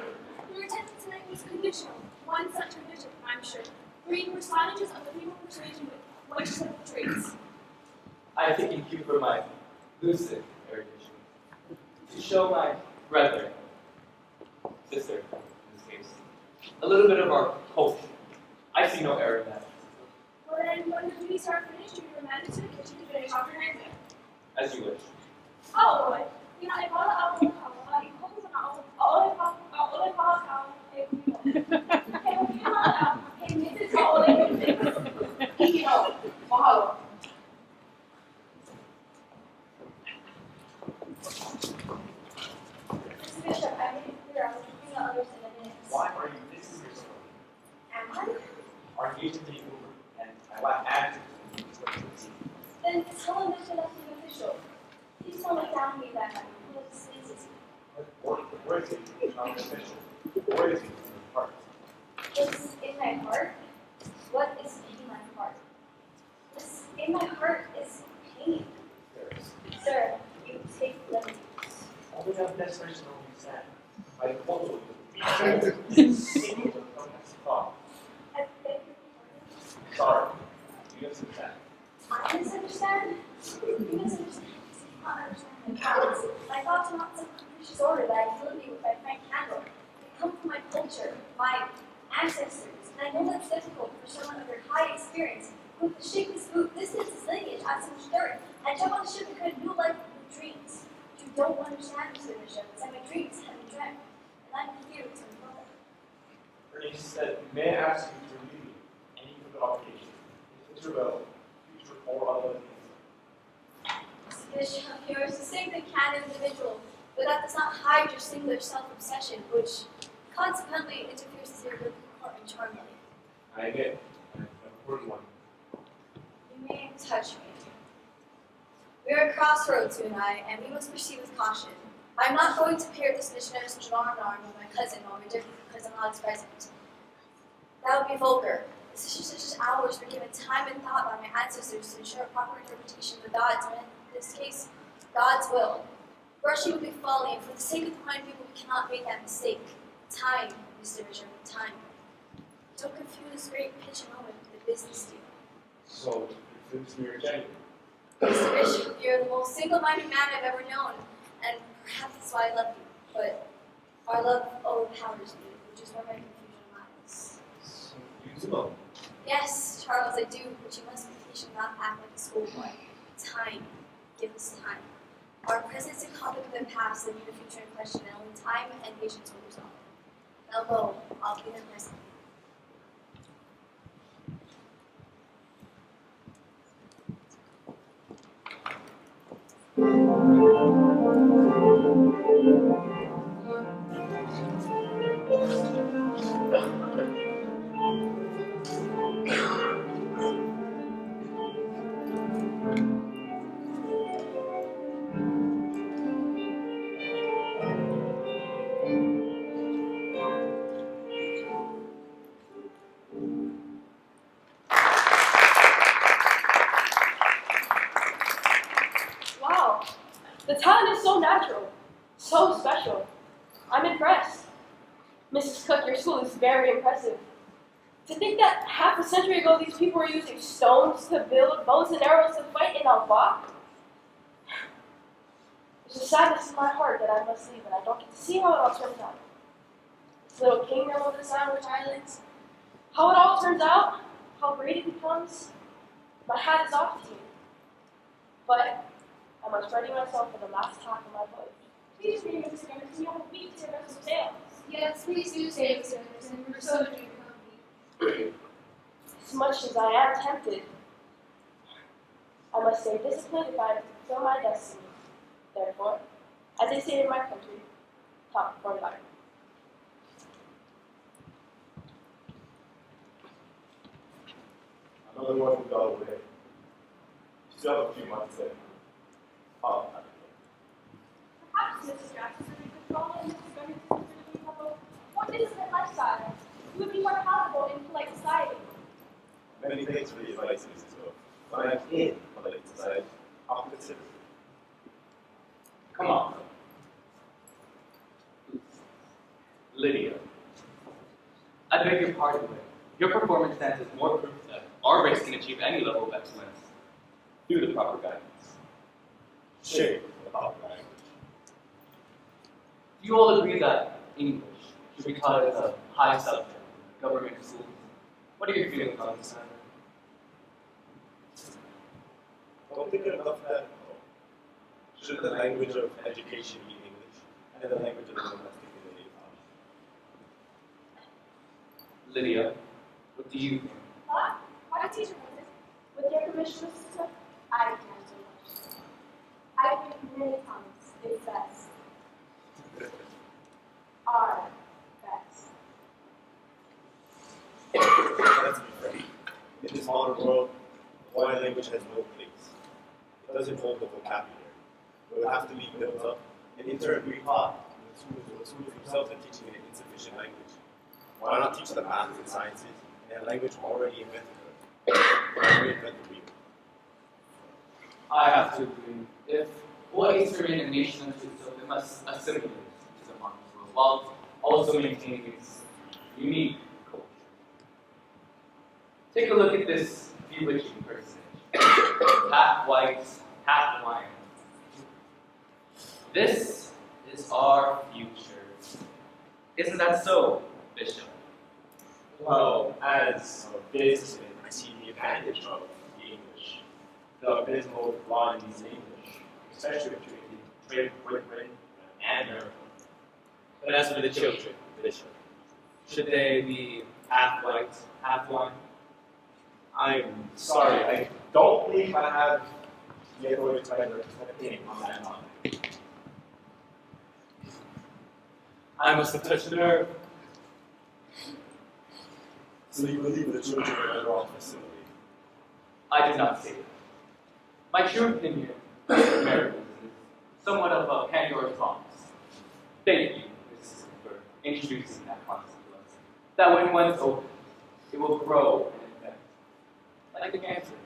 attendance tonight was conditional. One such condition, I'm sure. Reading percentages of the people persuasion with which simple traits. I think in cue for my lucid erudition. To show my brother, sister in this case, a little bit of our culture. I see no error in that. Well then, when the duties are finished, you remanded to the kitchen to finish off your hands. As you wish. Oh, boy. Pinaʻiwala a Punikawā, I hope na ʻole paha kau e kumiko. He hoʻiʻana he Mrs. ʻole. Hiki no, mahalo. Mr. Bishop, I made it clear I was looking at others in advance. Why are you missing your story? Am I? Our engagement to be over, and I want actors to be see. Then tell him Mr. Lefty official. Please tell me down me that night. Where is he? Not official. Where is he? Heart. What's in my heart? What is in my heart? What's in my heart is pain. Sir, you take liberties. All we have desperation on you said. By the bottle of the single to come as thought. I beg your pardon. Sorry. You misunderstand. I misunderstand. You misunderstand. I don't understand my thoughts. My thoughts are not some capricious order that I fill me with my frank candle. They come from my culture, my ancestors, and I know that's difficult for someone under high experience who could shake this boot, distance his lineage at some dirt, and jump on the ship and create a new life with dreams. But you don't understand, Mr. Bishop, that my dreams have been dreamt, and I'm here to fulfill them. Bernice said, may I ask you to relieve me any further obligation? Interval, future or other things. Bishop, you're a succinct and candid individual, but that does not hide your singular self-obsession, which consequently interferes with your good court and charm life. I admit, I'm a 41. You may touch me. We are at crossroads, you and I, and we must proceed with caution. I'm not going to appear at this missionary such arm in arm with my cousin while we're different because I'm not his present. That would be vulgar. Decisions such as ours were given time and thought by my ancestors to ensure a proper interpretation of the gods, and in this case, God's will. Rushing would be folly, and for the sake of the kind people, we cannot make that mistake. Time, Mr. Bishop, time. Don't confuse this great pitch moment with a business deal. So, it seems to be rejected. Mr. Bishop, you're the most single-minded man I've ever known, and perhaps that's why I love you. But our love overpowers me, which is where my confusion lies. So, you do love me. Yes, Charles, I do, but you must be patient, not act like a schoolboy. Time. Give us time. Our presence in conflict with the past and the future in question, and only time and patience will resolve it. Now go. I'll be there presently. Wow, the talent is so natural, so special. I'm impressed. Mrs. Cook, your school is very impressive. To think that half a century ago these people were using stones to build bows and arrows to fight in Alba. There's a sadness in my heart that I must leave and I don't get to see how it all turns out. This little kingdom of the Sandwich Islands, how it all turns out, how great it becomes, my hat is off to you. But I must ready myself for the last half of my voyage. Please read Mr. Anderson. You have a week to rest of sails. Yes, please do stay, Mr. Anderson. We're so enjoying your company. As much as I am tempted, I must stay disciplined if I am to fulfill my destiny. Therefore, as they say in my country, top for life. Another one who got away. Still have a few months there. Oh, Perhaps Mrs. Jackson would control and Mr. Bennington would be couple more disciplined lifestyle. You would be more palatable in polite society. many thanks for the advice, Mrs. Cook. When I'm in polite society, I'll consider it. Come on. Lydia. I beg your pardon, but your performance stands as more proof that our race can achieve any level of excellence through the proper guidance. Shame about language. Do you all agree that English should be taught as a high subject in government schools? What are your feelings on this matter? Don't think enough of that. Should the language of education be English, and the language of the domestic be the native tongue? Lydia, what do you think? What? Why teacher Moses? With your permission, Mrs. Cook, I can't do much. I think many times it says, our best. Let's be frank. In this modern world, the Hawaiian language has no place. It doesn't hold the vocabulary. It would have to be built up and in turn retaught. The schools themselves are teaching an insufficient language. Why not teach the math and sciences and a language already invented? Reinvent the wheel. I have to agree. If Hawaii is to remain a nation unto itself, it must assimilate to the modern world, while also maintaining its unique culture. Take a look at this bewitching personage. Half white, half Hawaiian. This is our future. Isn't that so, Bishop? Well, as a businessman, I see the advantage of the English. The abysmal qualities in English, especially between trade with Britain and America. But as for the children, Bishop, should they be half white, half Hawaiian? I'm sorry, I don't believe I have the authority to render an opinion on that topic. I must have touched a nerve. So you believe the children are better off facility? I did not say that. My true opinion of Americans is somewhat of a Pandora's box. Thank you, Mrs. for introducing that concept to us. That when one's open, it will grow and infect, like a cancer.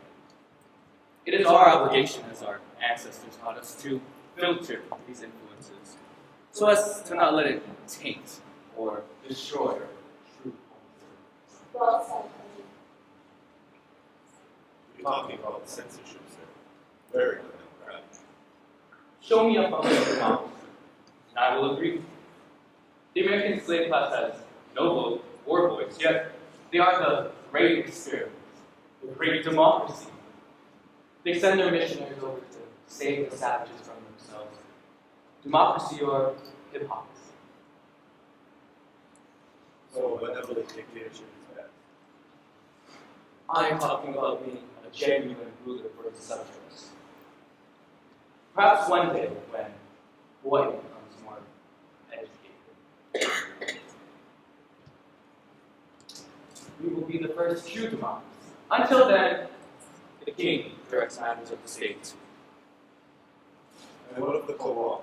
It is our obligation as our ancestors taught us to filter these influences so as to not let it taint or destroy our true homes. Well said, Kahi. You're talking about censorship, sir. Very undemocratic. Show me a functional democracy, and I will agree. The American slave class has no vote or voice, yet they are the great experiment, the great democracy. They send their missionaries over to save the savages from themselves. Democracy or hypocrisy. So whatever the dictatorship is best. I am talking about being a genuine ruler for its subjects. Perhaps one day when Hawaii becomes more educated, we will be the first true democracy. Until then, the king directs matters of the state. And what of the Kōkua?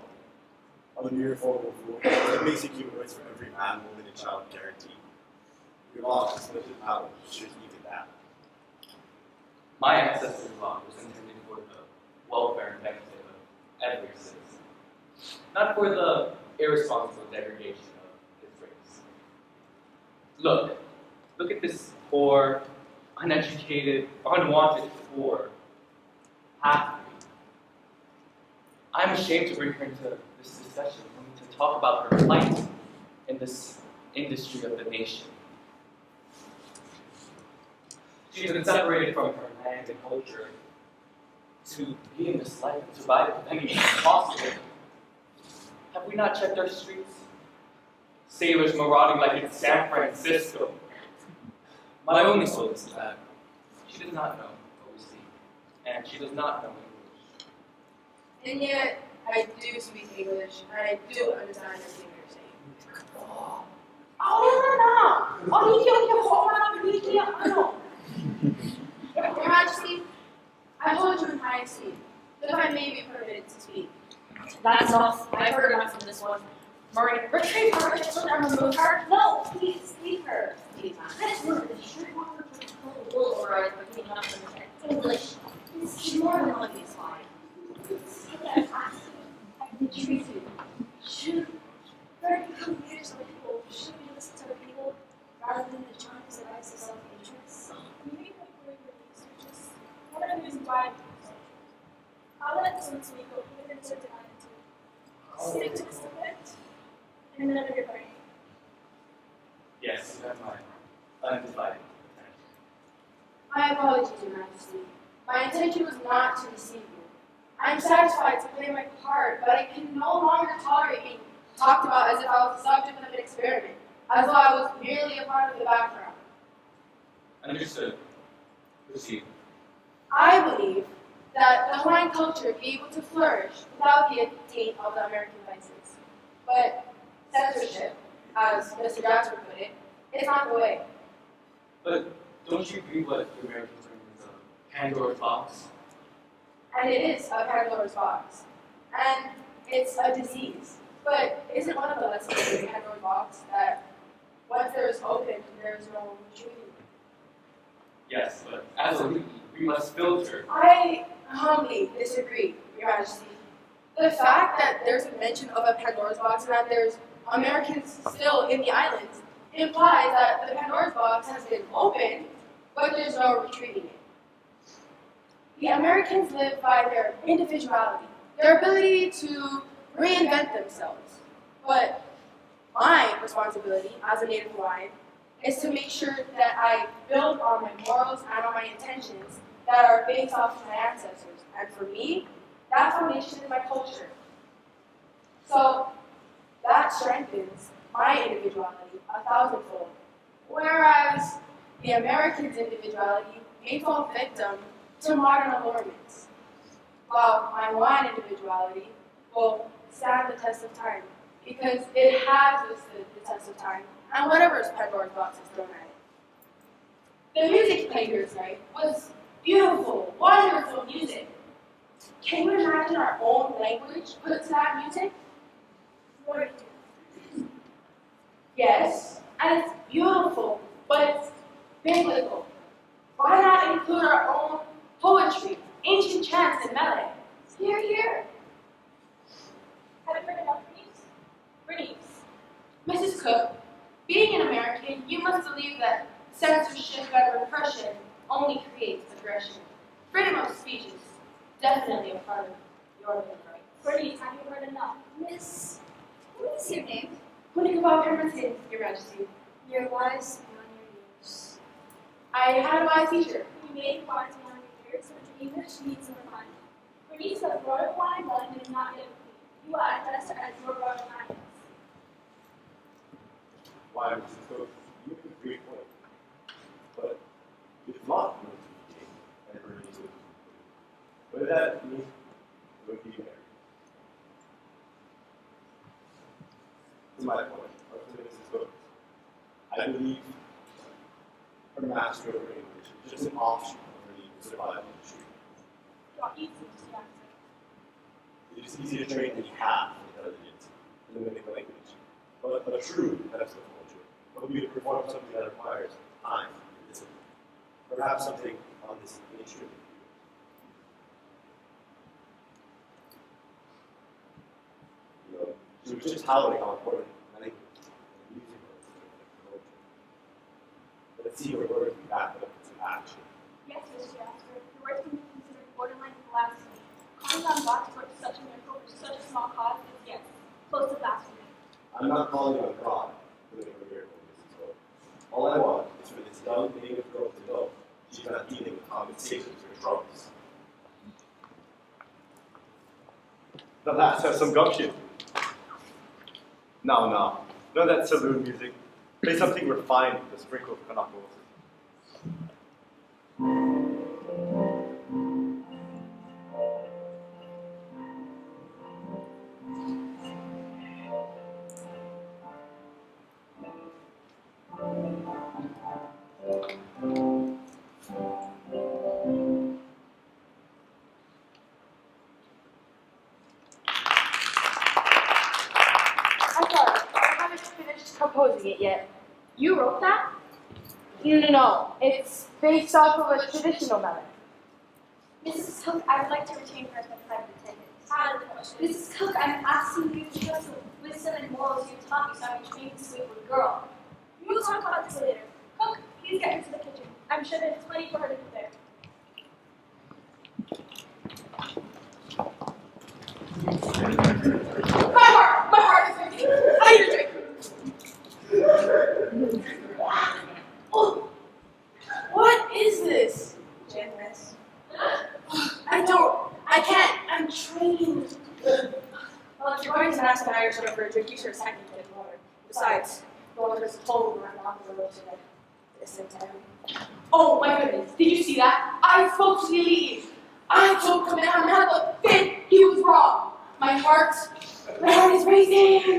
Under your form of rule, the basic human rights for every man, woman, and child guaranteed. Your law has limited power, should even that. My ancestors' law was intended for the welfare and benefit of every citizen, not for the irresponsible degradation of his race. Look at this poor, uneducated, unwanted poor half-breed. I'm ashamed to bring her into this discussion to talk about her plight in this industry of the nation. She's been separated from her land and culture to be in this life and survive it with any means possible. Have we not checked our streets? Sailors marauding like in San Francisco. My only solace is that she does not know OC, and she does not know English. And yet, I do speak English, and I do understand everything you're saying. Your Majesty, I hold you in high esteem, that I may be permitted to speak. That's enough. I've heard enough of this one. Murray, retrieve her, and remove her. No, please, leave her. Please, ma'am. That's rude. She should want her to control the wool or I think not understand English. She's more than likely is fine. The treaty should very become leaders of the people. Should we listen to the people rather than the Chinese advice of self-interest? You may not agree with these searches. One of the reasons why I do research. I'll let this one speak, but we can certain attitude. Stick to the subject, and none of your brain. Yes, you have my undivided attention. My apologies, Your Majesty. My intention was not to deceive you. I am satisfied to play my part, but I can no longer tolerate being talked about as if I was the subject of an experiment, as though I was merely a part of the background. Understood. Proceed. I believe that the Hawaiian culture would be able to flourish without the taint of the American vices. But censorship, as Mr. Jackson put it, is not the way. But don't you agree what the Americans bring is a Pandora's box? And it is a Pandora's box. And it's a disease. But isn't one of the lessons of the Pandora's box that once there is open, there is no retreating? Yes, but as a leader, we must filter. I humbly disagree, Your Majesty. The fact that there's a mention of a Pandora's box and that there's Americans still in the islands implies that the Pandora's box has been opened, but there's no retrieving it. The Americans live by their individuality, their ability to reinvent themselves. But my responsibility as a native Hawaiian is to make sure that I build on my morals and on my intentions that are based off of my ancestors. And for me, that foundation is my culture. So that strengthens my individuality 1,000-fold. Whereas the Americans' individuality may fall victim to modern allurements, while my Hawaiian individuality will stand the test of time because it has withstood the test of time and whatever Pandora's box is thrown at it. The music played here tonight was beautiful, wonderful music. Can you imagine our own language put to that music? Yes, and it's beautiful, but it's biblical. Why not include our own poetry, ancient chants, and melody? Here, here. Have you heard about Bernice? Mrs. Cook, being an American, you must believe that censorship and repression only creates aggression. Freedom of speech is definitely a part of your human rights. Bernice, have you heard enough? Miss, what is your name? Punikawā, Your Majesty. You're wise beyond your years. I had a wise teacher. You made wise beyond your years, which English means in the mind. Bernice of royal wine, but is not yet a queen. You are addressed her as your royal highness. Why, Mrs. Cook, you have a great point. But it's not going to be king and Bernice would be. But that means would be married. To my point, or to Mrs. Cook, I believe her master of her English is just an option of her need to survive on the street. Not easy to answer. It is easy to train any half intelligence in the mimic language. But a true medicine culture would be to perform something that requires time and discipline. Perhaps something on this nature. You know, she was just touting how important language and music was to culture. But let's see her words be backed up with some action. Yes, Mr. Jasper, your words can be considered borderline blasphemy. Calling on God to work such a miracle for such a small cause is, yes, close to blasphemy. I'm not calling on God for the miracle, Mrs. Hope. All I want is for this young native girl to know she's not dealing with compensations for troubles. The lads have some gumption. No, none of that saloon music. Play something refined with a sprinkle of kanako. I'm sorry, I haven't finished composing it yet. You wrote that? No, it's based off of a traditional method. Mrs. Cook, I would like to retain her as my private attendant. Mrs. Cook, I'm asking you to trust the wisdom and morals you taught me so I can train this wayward girl. We will talk about this later. Cook, please get her to the kitchen. I'm sure there's plenty for her to do there. My heart is racing. I need a drink. Oh, what is this? Generous. I can't, I'm trained. Well, if you're going to an Aspen Irish order for a drink, you should have technically get water. Besides, the water is cold and I'm not going to go to that distant town. Oh my goodness, did you see that? I spoke to the elite. I told Kamehameha, but then he was wrong. My heart is racing.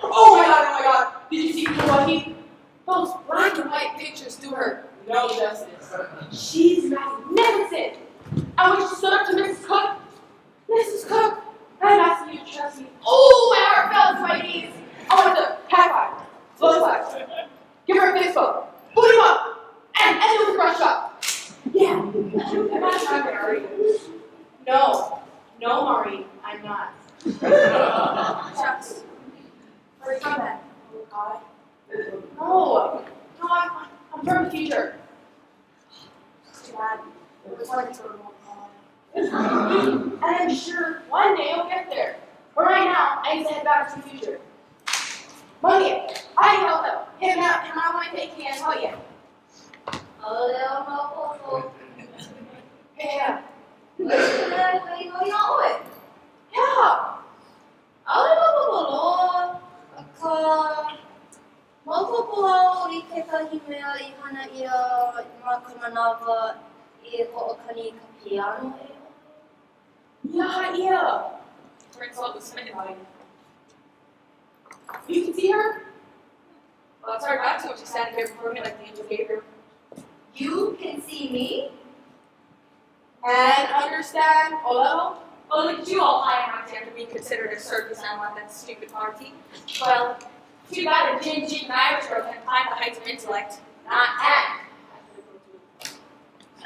Oh my god. Did you see Kawaii? Those black and white pictures do her no justice. She's magnificent. And when she stood up to Mrs. Cook, I'm asking you to trust me. Oh, my heart fell to my knees. I want to high five, low five, give her a fist bump, boot him up, and end it with a brush up. Yeah. I'm not trying to hurry. No, Maureen, I'm not. Shucks. Where's your man? Oh, God. No, I'm from the future. It's too bad. It was like it's a remote call. And I'm sure one day I'll get there. But right now, I need to head back to the future. Monkey, I help them. Him out, and I want to take hands. Oh, yeah. Yeah. kekahi mea I hana ia ma ka manawa I hoʻokani ka Keanu, Yeah. turns out it was smitten by you. You can see her? Well, it's hard not to when she's standing there before me like the angel Gabriel. You can see me and understand Olo. Well, look at you all high and mighty after being considered a circus animal at that stupid party. Well, Too bad a gingy Irish girl can climb the heights of intellect. not at.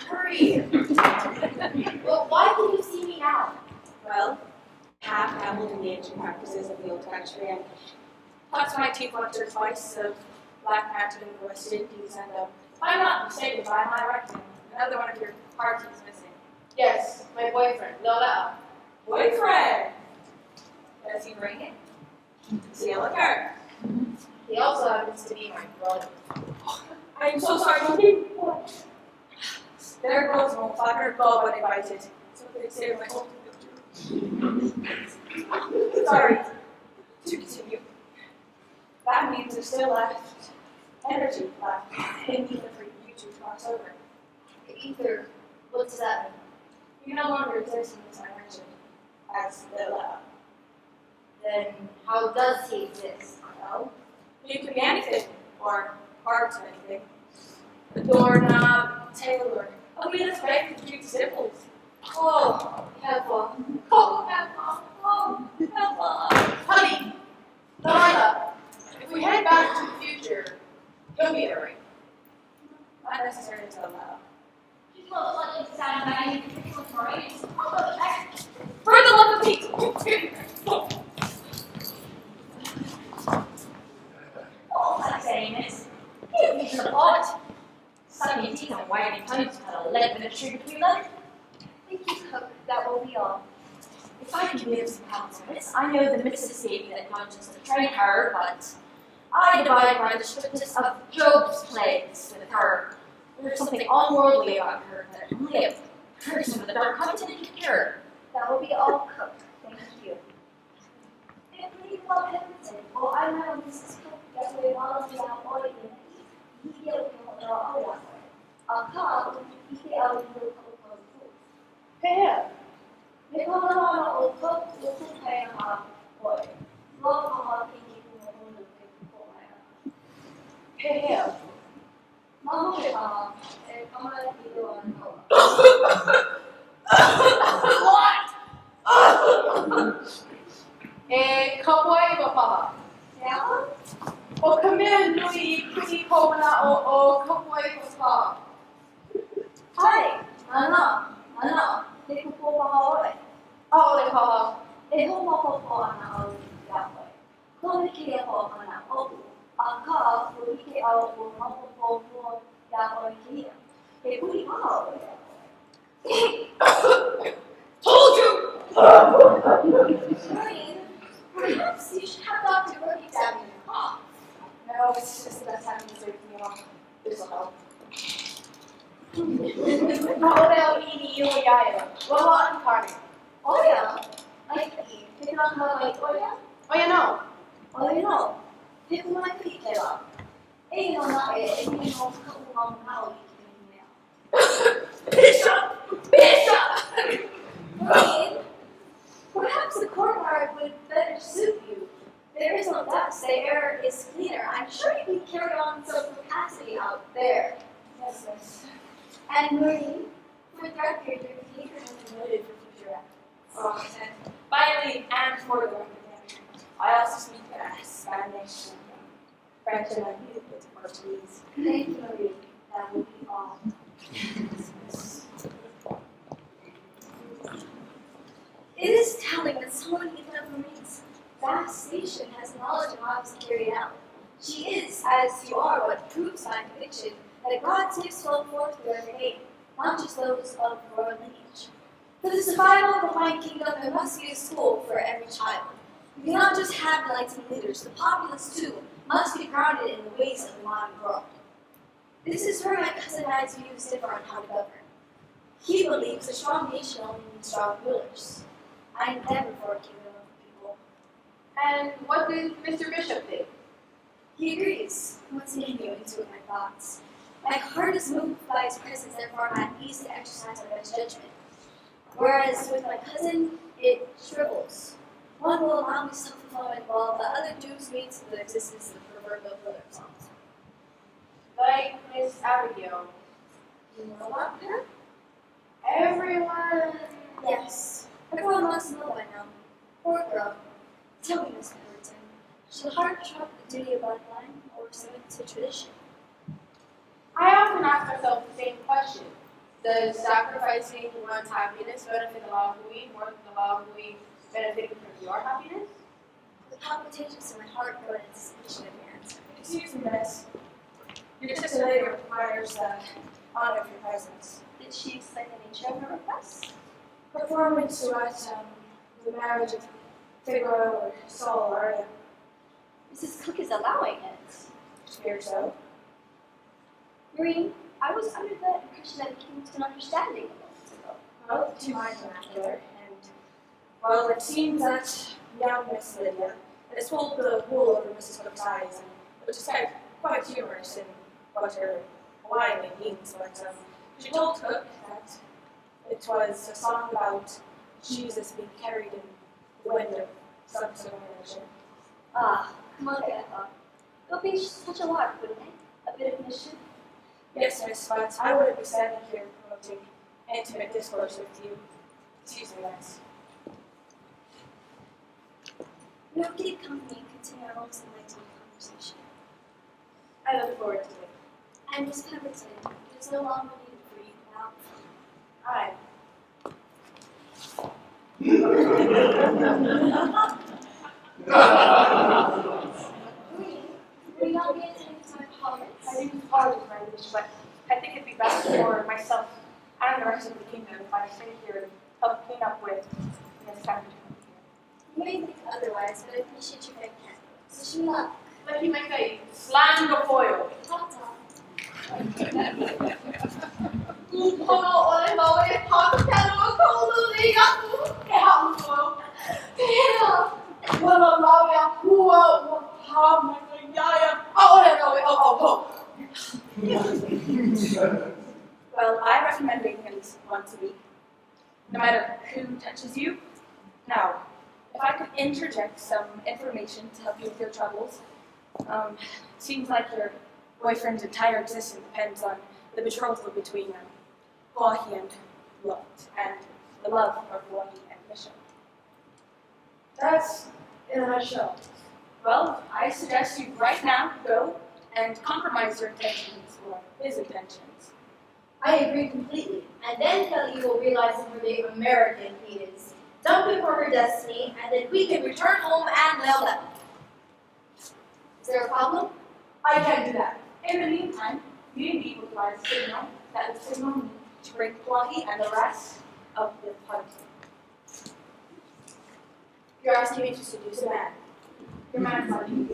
Hurry. Well, why can you see me now? Well, half dabbled in the ancient practices of the old country and plus my teeth went to twice of Black Mountain in the West Indies and if I'm not mistaken by my reckoning, another one of your parties missing. Yes, my boyfriend, loaʻa. Boyfriend! Does he bring it? Is he a liquor? He also happens to be my brother. I'm so sorry, Monkey. There goes no fucker, go uninvited. So they say my old Sorry. To continue. That means there's still left energy left in the ether for you to cross over. The ether, what does that mean? You no longer exist in this dimension as the lawe. Then how does he exist? Well, you can be anything, or part of anything. A doorknob, tailor, a wheel of bread with cute symbols. Oh, Hewa. Oh, Hewa! Oh, Hewa! Honey, loaʻa, if we head back to the future, he'll be there, right? Not necessarily to the lawe. You look like you sound like you look right. For the love of Pete! All I'm saying is, you need to apart. Sucking teeth and wagging tongues had a lead in the tree between them. Thank you, Cook. That will be all. If I can give some compliments, I know the Mississippi that conscience to train her, but I divide by the strictest of Job's plagues with her. There's something unworldly about her that only a person with a dark continent can cure. That will be all, Cook. Thank you. And please love Henderson. Well, I know Mrs. Cook that we all be out all in the ʻiʻini. Hey, Mekala o ʻōkaeʻili. Loaʻa piki kumohona ke hey. Mama ke mama, e kamara ki roa noa. What? E kāpōiwa paha. Now, O ka mea nui puni kōna o kāpōiwa paha. hi, ʻana, te Pōpaʻipaʻi Lāhui. ʻaʻole paha. E hoʻokoʻa ʻana au Lawe. Kona kia hoʻāʻā opu, a ka ʻolike au o maopopo mua Lawe kia. E Punikawā Told you! Marine, perhaps you should have Dr. Brooke examine your cough. No, it's just the best time to save me off. This will help. ʻaʻole au ʻiʻini o iaia. Loaʻa and kāna. Oia, aiki, te ranga mai oia? Oh, you know. Oia no, te kumai pilikia. E no na e ni no kaʻu mau nao I te mea. Bishop! Marine, perhaps the courtyard would better suit you. There is no doubt the air is cleaner. I'm sure you can carry on some capacity out there. Yes, yes. And Marine, for the record, your behavior has been noted for future reference. Oh, and finally, and for the record, I also speak Spanish, French, and a little bit of Portuguese. Thank you, Marine. That will be all. It is telling that someone even of Marine's vast station has knowledge of how to carry it out. She is, as you are, what proves my conviction that God's gifts flow forth through every age, not just those of royal lineage. For the survival of the Hawaiian kingdom, there must be a school for every child. We cannot just have knights and leaders. The populace, too, must be grounded in the ways of the modern world. This is where my cousin and I's views differ on how to govern. He believes a strong nation only needs strong rulers. I am never for a kingdom of people. And what did Mr. Bishop think? He agrees. Once again, you into my thoughts. My heart is moved by his presence, therefore I'm at ease to exercise my best judgment. Whereas with my cousin, it shrivels. One will allow me self-fulfillment while the other dupes me to the existence of the proverbial brother songs. Like Miss Abigail. You know about her? Everyone. Yes. Everyone wants to know by now. Poor girl. Tell me, Miss Pemberton, should heart trump the duty of bloodline or submit to tradition? I often ask myself the same question. Does sacrificing one's happiness benefit the Lāhui more than the Lāhui benefiting from your happiness? The palpitations in my heart go in anticipation of your answer. Excuse me, miss. Your sister lady requires the honor of your presence. Did she explain the nature of her request? Performance to us, the marriage of Figaro or Saul Aria. Mrs. Cook is allowing it. Fear so. Maureen, I was under the impression that it came to an understanding moments ago. Well, the two minds are vernacular, and, well, it seems that young Miss Lydia has pulled the wool over Mrs. Cook's eyes, which is quite humorous in what her Hawaiian means, but she told Cook that it was a song about Jesus being carried in the wind of some sort of religion. Ah, Kamehameha. It would be such a lark, wouldn't it? A bit of mischief. Yes, miss, but I wouldn't be standing here promoting intimate discourse with you. Excuse me, miss. We hope to keep company and continue our most enlightening conversation. I look forward to it. And Miss Pemberton, it is no longer needed for you now. Aye. Will you not be attending to my politics? I do apologize for my English, but I think it'd be best for myself and the rest of the kingdom if I stay here and help clean up with Miss Pemberton. You may think otherwise, but I appreciate your very candor. Wish me luck. Lucky my face. Slang the foil. Ta-ta. Pono ʻole lawe pakakalo kaulike aku e hauʻo. Pena. Wala lawe akua wa haumāna ʻole lawe o. Well, I recommend reading at least once a week, no matter who touches you. Now, if I could interject some information to help you with your troubles, seems like your boyfriend's entire existence depends on the betrothal between Kahi and Lot, and the love of Hawaii and mission. That's in a nutshell. Well, I suggest you right now go and compromise your intentions or his intentions. I agree completely. And then Kelly will realize how the American he is. Dump him for her destiny, and then we can return home and nail them. Is there a problem? I can't do that. In the meantime, you need to provide a signal that will signal me to bring Kahi and the rest of the party. You're asking me to seduce a man. Your man's not even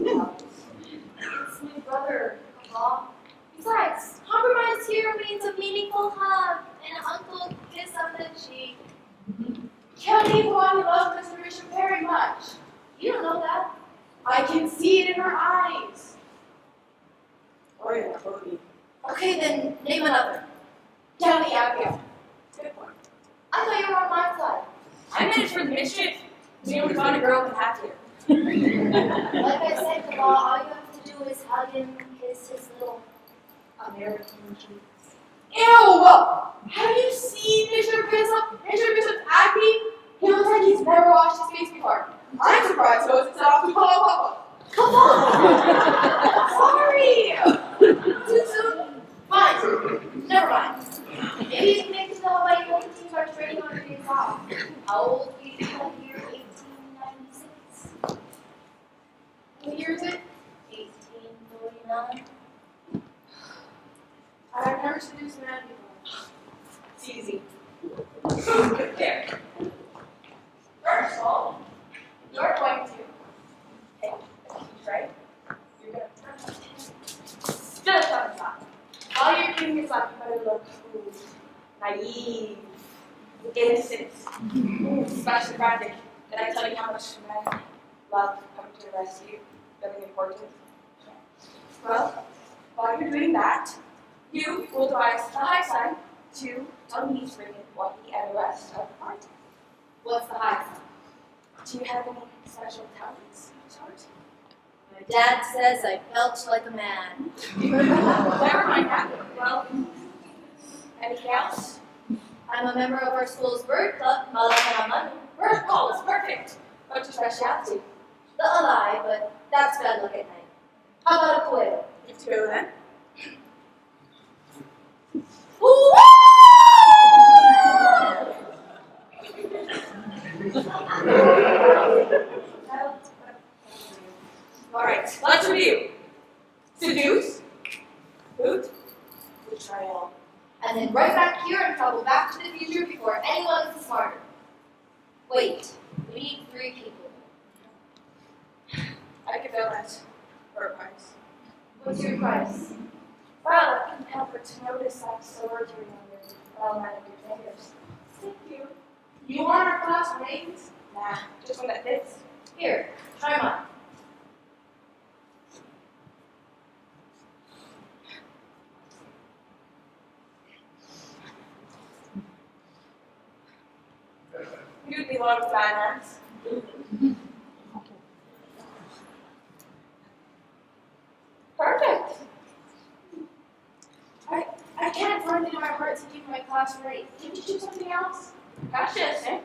It's my brother, Papa. Besides, compromise here means a meaningful hug and an uncle kiss on the cheek. Kelly Hawaii loves Mr. Bishop very much. You don't know that. I can see it in her eyes. Oh yeah, totally. Okay, then name another. Kelly Abigail. Good one. I thought you were on my side. I'm in it for the mischief. The only fun a girl can have here. Like I said, Papa, all you have to do is hug him, kiss his little American cheeks. Ew! Have you seen Mr. Bishop's acne? He looks like he's never washed his face before. I'm surprised so it's off to Papa. Come on! Sorry! Too soon? Fine. Never mind. Maybe you can make it to the Hawaii Home team start training on your days off. How old do you have here? 1896. What year is it? 1849. I've never seduced a man before. It's easy. There. First of all, you're going to take the keys, right? You're going to still on the top. All you're doing is like, you better look naive, innocent, especially romantic. Did I tell you how much men love coming to the rescue? Really important. Well, while you're doing that, you will rise to the high side 2, tell me he's bringing Lucky and the rest of the party. What's the high side? Do you have any special talents, George? My dad says I belch like a man. Never mind that. Well, anything else? I'm a member of our school's bird club, Malahamanu. Bird call is perfect. What's your specialty? The ʻalai, but that's bad luck at night. How about a ʻole? Good to go then. Alright, let's review. Seduce, boot, betrayal. And then right back here and travel back to the future before anyone is smarter. Wait, we need 3 people. I can fill that for a price. What's your price? Well, I couldn't help but to notice that swords were on your element of your fingers. Thank you. You want our class names? Nah, just one that fits. Here, try mine. You'd be a lot of finance. Perfect. I can't find it in my heart to keep my class right. Can you do something else? Gosh, yes, eh?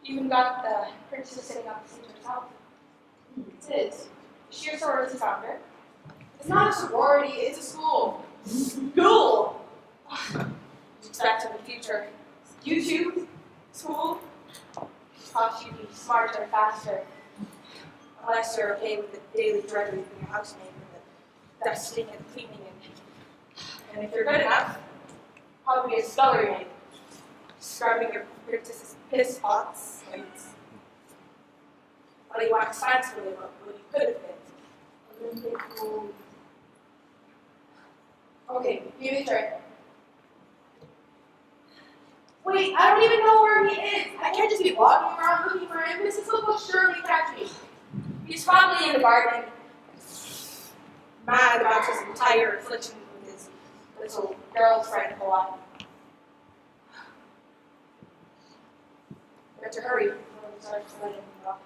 You even got the princess sitting on the seat herself. It is. Is she your sorority founder? It's not a sorority, it's a school. School! Expect in the future. YouTube, school, thought you'd be smarter, faster. Unless you're okay with the daily drudgery of being a housemaid and the dusting and cleaning and if you're good enough, probably be a scullery maid. Scrubbing your princess's piss pots and well, you wax fancifully about what you could have been. Olympic gold. Okay, give me a turn. Wait, I don't even know where he is. I can't just be walking around looking for him. Mrs. Hook will surely catch me. He's probably in the garden, mad about his entire affliction with his little girlfriend Hawaii. Better hurry before we start letting him off.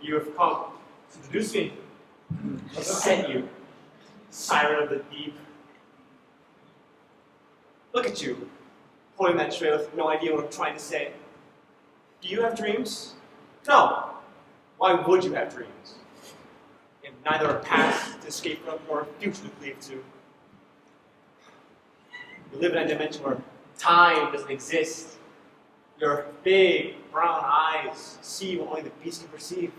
You have come to introduce me. What sent you, siren of the deep? Look at you, holding that tray with no idea what I'm trying to say. Do you have dreams? No. Why would you have dreams? You have neither a past to escape from nor a future to cleave to. You live in a dimension where time doesn't exist. Your big brown eyes see what only the beast can perceive.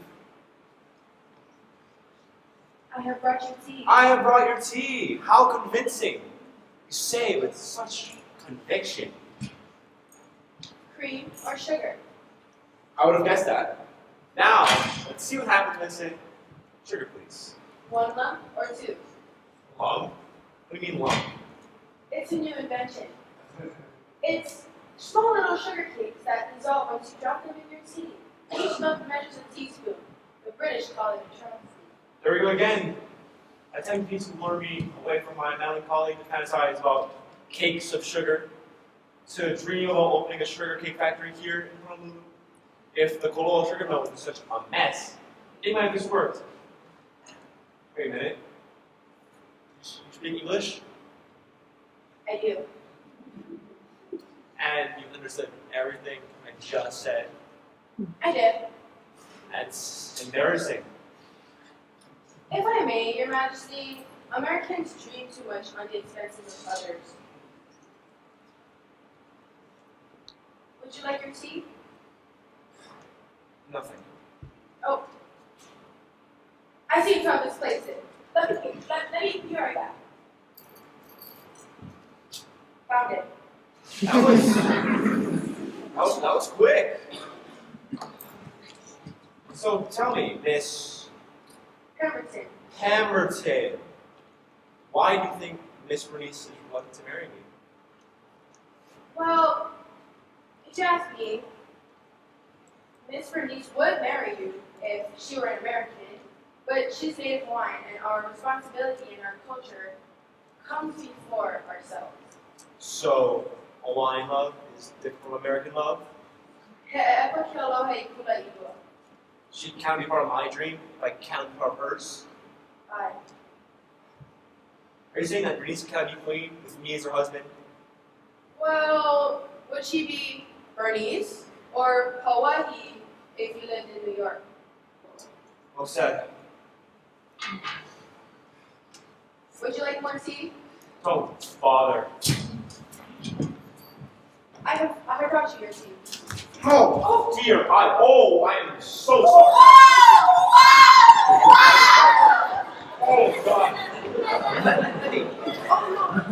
I have brought you tea. I have brought your tea. How convincing. You say with such conviction. Cream or sugar? I would have guessed that. Now, let's see what happens when I say, sugar please. 1 lump or 2? Lump? What do you mean lump? It's a new invention. It's small little sugar cakes that dissolve once you drop them in your tea. Each lump measures a teaspoon. The British call it a trumpet. There we go again. Attempt to lure me away from my melancholy to fantasize about cakes of sugar, to dream about opening a sugar cake factory here in Honolulu. If the Koloa sugar mill was such a mess, it might have just worked. Wait a minute. You speak English? I do. And you understood everything I just said? I did. That's embarrassing. If I may, Your Majesty, Americans dream too much on the expenses of others. Would you like your tea? Nothing. Oh. I seem to have misplaced it. Let me be right back. Found it. That was quick. So tell me, Miss Hammerton, why do you think Miss Bernice is reluctant to marry me? Well, if you ask me, Miss Bernice would marry you if she were an American, but she's Native Hawaiian, and our responsibility in our culture comes before ourselves. So, Hawaiian love is different from American love? She can't be part of my dream if I can't be part of hers? Aye. Are you saying that Bernice cannot be queen with me as her husband? Well, would she be Bernice or Hawaii if you lived in New York? Well said. Would you like more tea? Don't bother. I have brought you your tea. Oh dear, I am so sorry. Oh God.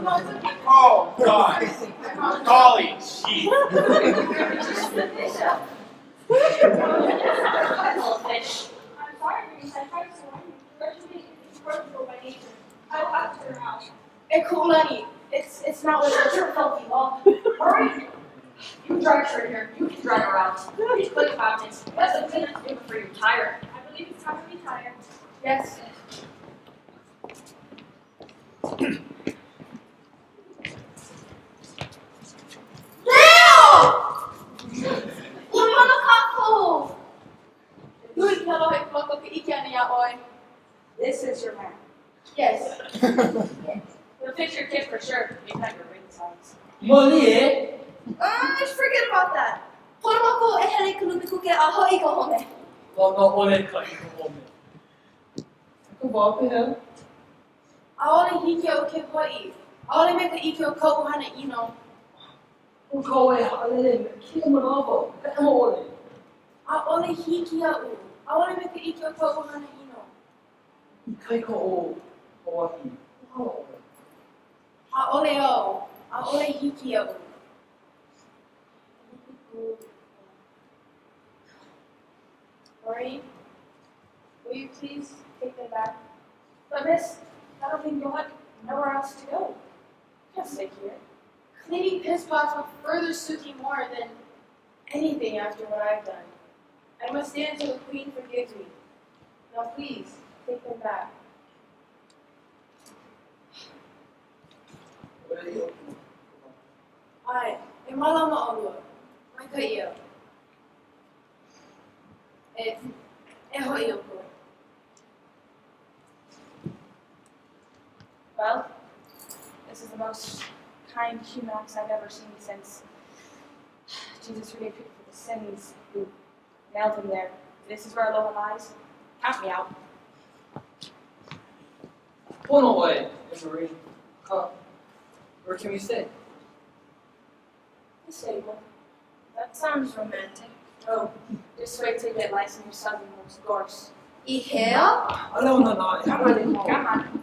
No, it's okay. Oh God. Golly gee. Little fish. I'm sorry, Bernice. I tried so hard. Virtually incorrigible by nature. I will have to turn her out. Kulani, it's not what Shut your filthy mouth. Hurry! You drive her here. You can drive her out. Please quick about this. That's a good thing to do before you retire. I believe it's time to retire. Yes. This is your man. Yes. We'll fix your kid for sure. You have your ring size. Moli, Just forget about that. Pono e ʻumikūmāiwa a hoʻokaeʻili. no ʻole kahiko home. Ko wā pēhea? Aole hiki o ke poʻi. Aole me ka ike o kou hana ino. Ko koe hale me kia manawa. Ka ema ʻole. Aole hiki au. Aole me ka ike o kou hana ino. I kaiko o Hawaii. Halo ʻole. Aole o. Aole hiki au. Maureen, will you please take them back? But miss, I don't think you'll have nowhere else to go. You can't stay here. Cleaning piss pots will further Suki more than anything after what I've done. I must stand until the Queen forgives me. Now please, take them back. Ai, e malama olua. Mai ka ia. E hoi oku. Well, this is the most kind human acts I've ever seen since Jesus forgave people for the sins who nailed him there. This is where aloha lies. Count me out. Pono ʻoe, Marie. Where can we stay? The stable. That sounds romantic. Oh, just wait till you get licensed your southernmost gorse. Ihea? Ala o nānā. Come on.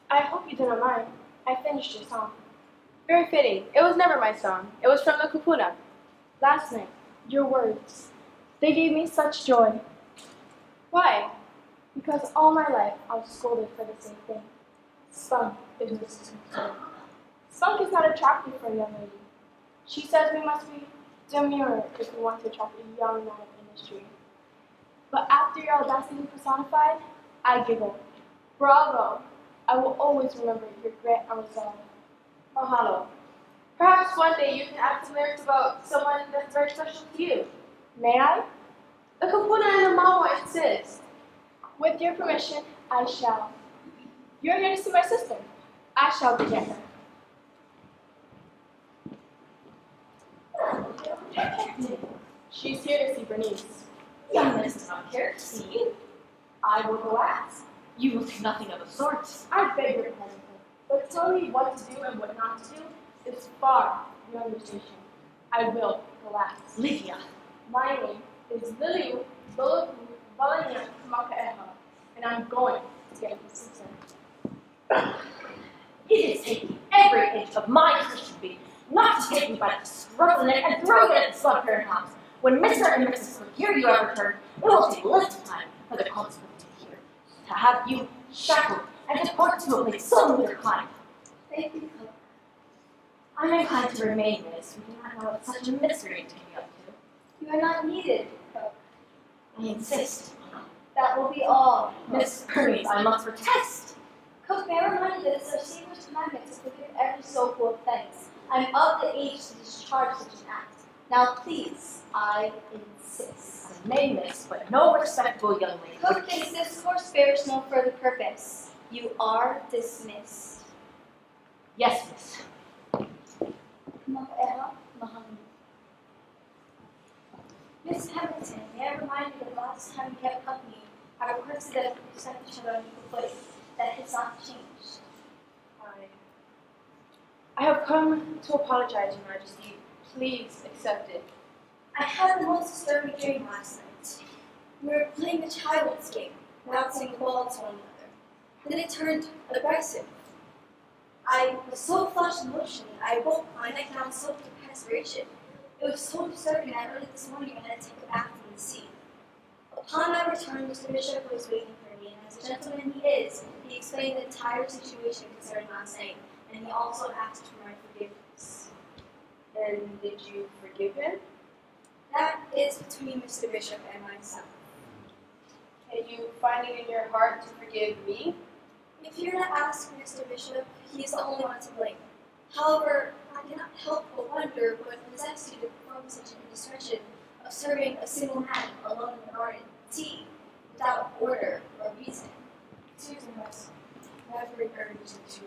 I hope you didn't mind. I finished your song. Very fitting. It was never my song. It was from the kupuna. Last night, your words. They gave me such joy. Why? Because all my life I was scolded for the same thing. Spunk is misunderstood. Spunk is not attractive for a young lady. She says we must be demure if we want to attract a young man of industry. But after your audacity personified, I giggle. Bravo! I will always remember your grit and resolve. Mahalo. Perhaps one day you can add some lyrics about someone that's very special to you. May I? The kapuna and the mawa insist. With your permission, I shall. You're here to see my sister. I shall get her. She's here to see Bernice. Young miss does not care to see you. I will go ask. You will do nothing of the sort. I beg your pardon, but telling me what to do and what not to do is far beyond your station. I will go ask. Lydia. My name is Liliu Lulaku Valania Kamakaeha, and I'm going to get this sister. It is taking every inch of my Christian being not to take me by the scruff of the neck and throw it at the slug parent house. When Mr. and Mrs. will hear you ever return, it will take little time for the constable to hear, to have you shackled and deport to a place so near kind. Thank you, Cook. I'm inclined to remain, miss. We do not know what such a mystery to be up to. You are not needed, Cook. I insist. That will be all. Miss Bernice, I must protest. Cook, may I remind you that it's our Savior's commandment to forgive every soul full of thanks. I'm of the age to discharge such an act. Now, please, I insist. I may, miss, but no respectable young lady. Cook, this discourse bears no further purpose. You are dismissed. Yes, miss. Kamakaeha, mahalo. Miss Hamilton, may I remind you that the last time we kept company, I requested that we sent each other on equal footing. That has not changed. I have come to apologize, Your Majesty. Please accept it. I had the most disturbing dream last night. We were playing a child's game, bouncing the ball to one another. Then it turned aggressive. I was so flushed emotionally, I woke my neck down soaked with perspiration. It was so disturbing that early this morning I had to take a bath in the sea. Upon my return, Mr. Bishop was waiting for me, and as a gentleman he is, he explained the entire situation concerning last night, and he also asked for my forgiveness. And did you forgive him? That is between Mr. Bishop and myself. Can you find it in your heart to forgive me? If you're to ask Mr. Bishop, he is the only one to blame. However, I cannot help but wonder what possessed you to perform such an indiscretion of serving a single man alone in the garden, tea, without order or reason. Excuse me, miss. I have very urgent to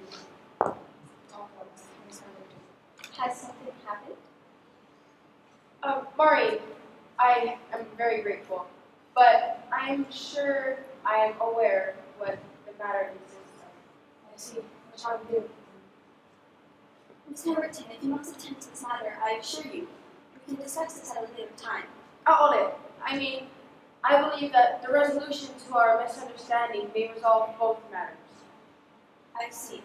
talk about Miss Hamilton. Has something happened? Mari, I am very grateful, but I am sure I am aware what the matter consists of. I see. What shall we do? Miss Hamilton, if you must attend to this matter, I assure you, we can discuss this at a later time. ʻole. I mean, I believe that the resolution to our misunderstanding may resolve both matters. I see.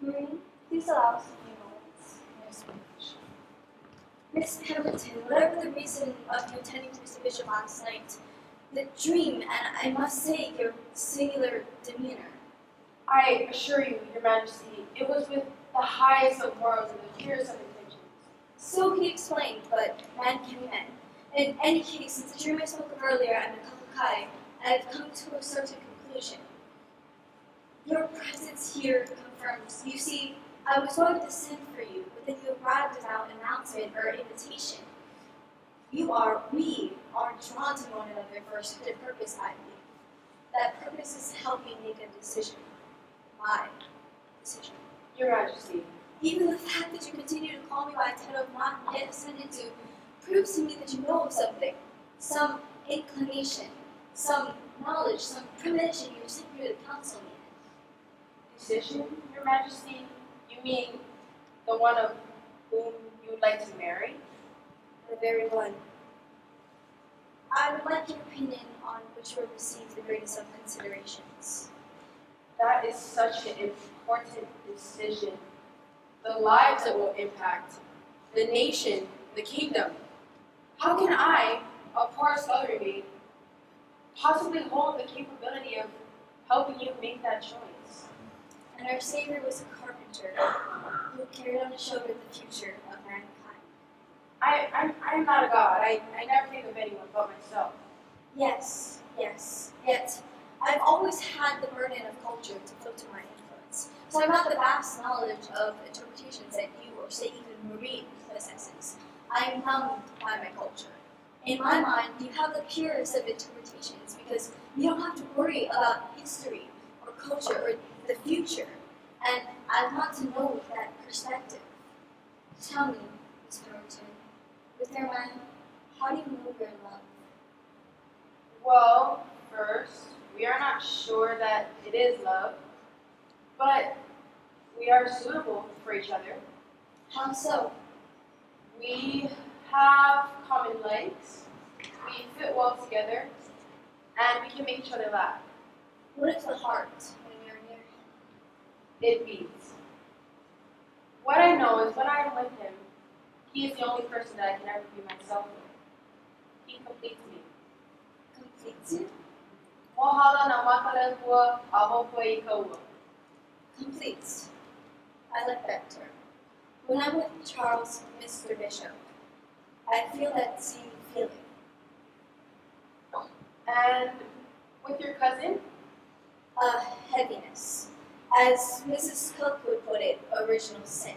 Maureen, please allow us a few moments. Yes, ma'am. Miss Hamilton, whatever the reason of you attending to Mr. Bishop last night, the dream, and I must say, your singular demeanor. I assure you, Your Majesty, it was with the highest of morals and the purest of intentions. So he explained, but man can be man. In any case, since the dream I spoke of earlier and the kakahi, I've come to a certain conclusion. Your presence here confirms. You see, I was going to send for you, but then you arrived without announcement or invitation. We are drawn to one another for a certain purpose, I believe. That purpose is helping make a decision. My decision. Your Majesty. Even the fact that you continue to call me by a title not yet ascended to proves to me that you know of something. Some inclination, some knowledge, some premonition you're sent here to counsel me. Decision, Your Majesty? You mean the one of whom you would like to marry? The very one. I would like your opinion on which will receive the greatest of considerations. That is such an important decision. The lives it will impact, the nation, the kingdom. How can I, a poor scullery maid, possibly hold the capability of helping you make that choice? And our Savior was a carpenter who carried on his shoulder the future of mankind. I'm not a god. I never think of anyone but myself. Yes. Yet, I've always had the burden of culture to filter my influence. So I've got the vast knowledge of interpretations that you, or say even Marine, possesses. I am numbed by my culture. In my mind, you have the purest of interpretations because you don't have to worry about history or culture or the future. And I want to know that perspective. Tell me, Miss Pemberton, with your mind, how do you know you're in love? Well, first, we are not sure that it is love, but we are suitable for each other. How so? We have common likes, we fit well together, and we can make each other laugh. What is the heart when we are near him? It beats. What I know is when I am with him, he is the only person that I can ever be myself with. He completes me. Completes you? Mohala na makala hua a Punikawā. Completes. I like that term. When I'm with Charles, Mr. Bishop, I feel that same feeling. And with your cousin? Heaviness. As Mrs. Cook would put it, original sin.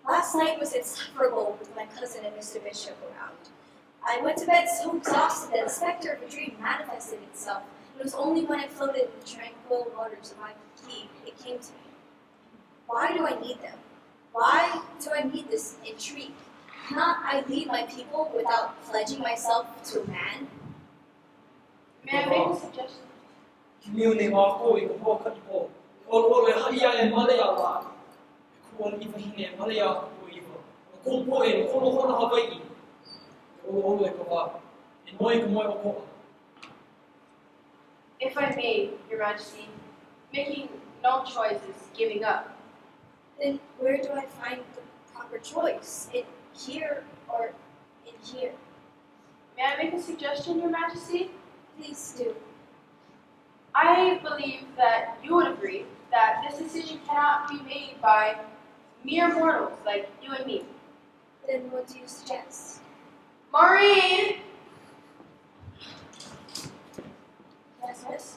Last night was insufferable with my cousin and Mr. Bishop around. I went to bed so exhausted that the specter of a dream manifested itself. It was only when I floated in the tranquil waters of my plea it came to me. Why do I need them? Why do I need this intrigue? Cannot I lead my people without pledging myself to a man? May I make a suggestion? Kiʻekiʻe ko I hoʻokaeʻili. ʻole haia e male a wā. Kua iwahine male a ko iwa. Ko poe no kono Hawaiʻi. ʻole ka wā. E ʻumikūmāiwa koʻa. If I may, Your Majesty, making no choice is giving up. Then where do I find the proper choice? In here or in here? May I make a suggestion, Your Majesty? Please do. I believe that you would agree that this decision cannot be made by mere mortals like you and me. Then what do you suggest? Maureen! Yes, miss?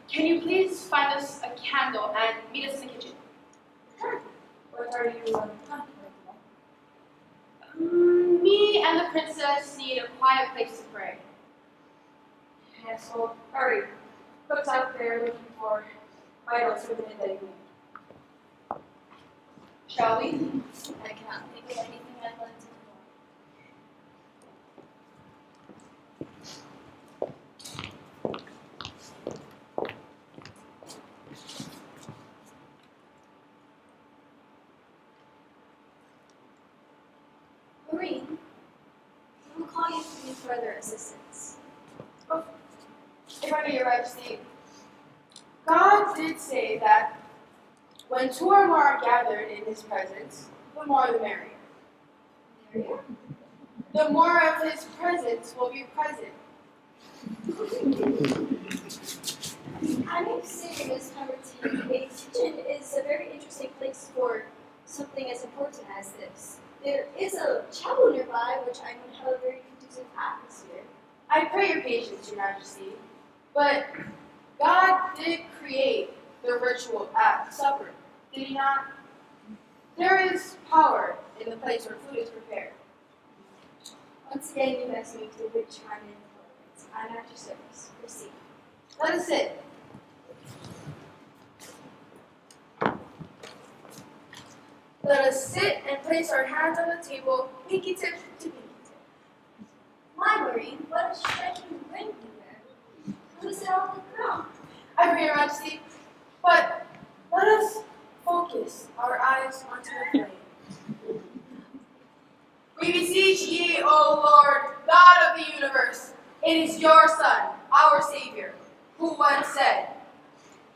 Can you please find us a candle and meet us in the kitchen? What are you contemplating? Me and the princess need a quiet place to pray. Yes, well, hurry. Cook's out there looking for items for the midday meal. Shall we? I cannot think of anything I'd like to Marine, I will call you if you need further assistance. If I may, Your Majesty, God did say that when two or more are gathered in His presence, the more the merrier. Merrier? The more of His presence will be present. I may say, Ms. Pemberton, a kitchen is a very interesting place for something as important as this. There is a chapel nearby, which I would have a very conducive atmosphere. I pray your patience, Your Majesty, but God did create the ritual at supper, did he not? There is power in the place where food is prepared. Once again, you ask me to which chime in importance. I'm at your service. Proceed. Let us sit. Let us sit and place our hands on the table, pinky tip to pinky tip. My Marine, what a striking ring you wear. How is it on the ground? I pray, Your Majesty, but let us focus our eyes onto the flame. We beseech ye, O Lord, God of the universe, it is your Son, our Savior, who once said,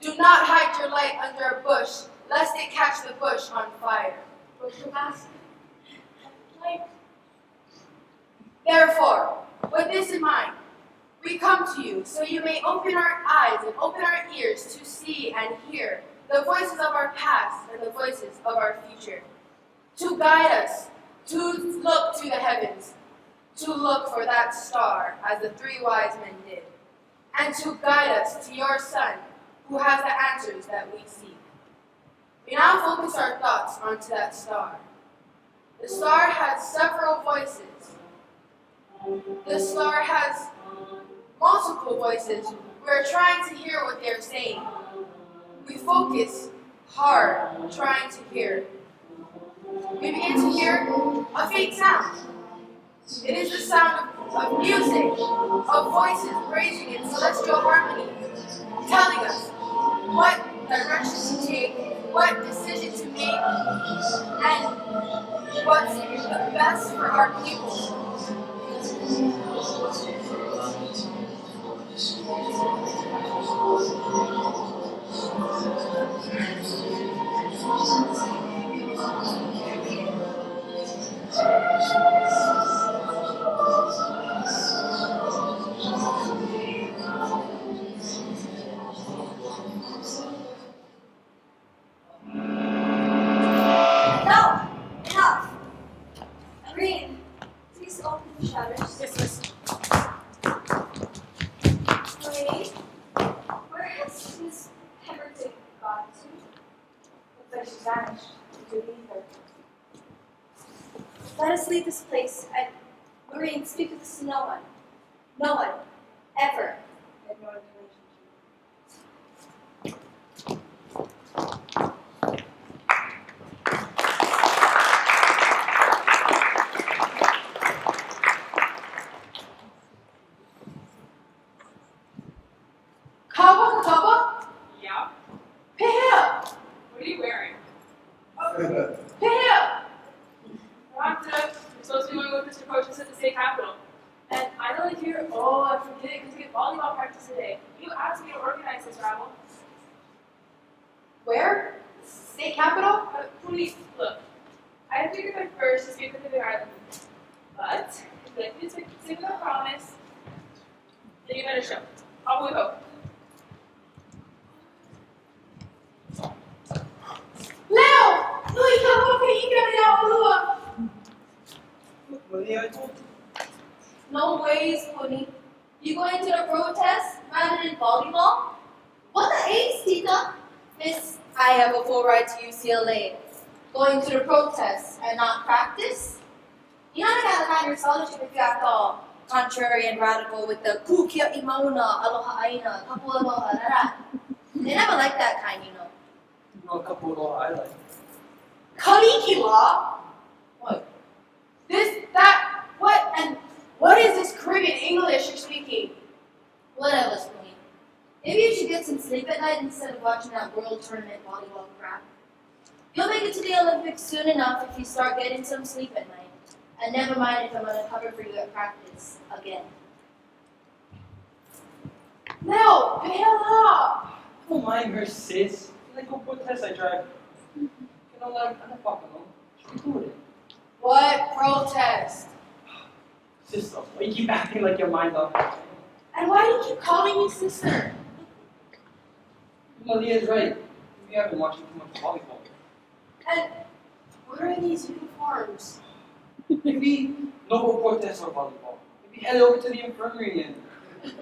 "Do not hide your light under a bush, lest it catch the bush on fire." Therefore, with this in mind, we come to you so you may open our eyes and open our ears to see and hear the voices of our past and the voices of our future, to guide us, to look to the heavens, to look for that star as the three wise men did, and to guide us to your Son, who has the answers that we seek. We now focus our thoughts onto that star. The star has several voices. The star has multiple voices. We're trying to hear what they're saying. We focus hard, trying to hear. We begin to hear a faint sound. It is the sound of music, of voices praising in celestial harmony, telling us what direction to take, what decision to make, and what's the best for our people. Enough! Marine, please open the shutters. Yes, miss. Marine, where has Miss Pemberton gone to? Looks like she's vanished into the ether. Let us leave this place and Marine, speak of this to no one. No one. Ever. I have no inclination Kapa? Yeah? Pick it up! What are you wearing? Pick it up! I'm supposed to be going with Mr. Coaches at the state capitol. And I know that you're, I forget it because we get volleyball practice today. You asked me to organize this travel. Where? State Capitol? Please, look. I figured at first to speak with the big island. But, if you'd like me to stick with our promise, then you better show. Off we go. Leo! Lui, kapag kaibigan niya ako luwa. Mali ako. No ways, Puni. You going to the protest rather than volleyball? What the ace, Tita? Miss, I have a full ride to UCLA. Going to the protest and not practice? You know I gotta have your scholarship if you act all contrary and radical with the kūkia imauna, aloha aina, kapu aloha, rara. They never like that kind, you know. No, a couple of I like. Pōnikiwā? What? What is this Caribbean English you're speaking? Whatever, Spoonie. Maybe you should get some sleep at night instead of watching that world tournament volleyball crap. You'll make it to the Olympics soon enough if you start getting some sleep at night. And never mind if I'm gonna cover for you at practice again. Leo, pick it up! I don't mind her, sis. Like, go protest I drive. You know, like, I don't fucking know. Should we do it? What protest? Sister, why you keep acting like your mind up? And why do you keep calling me sister? Malia's right. We have been watching too much volleyball. And what are these uniforms? Maybe noho protest or volleyball. Maybe head over to the infirmary and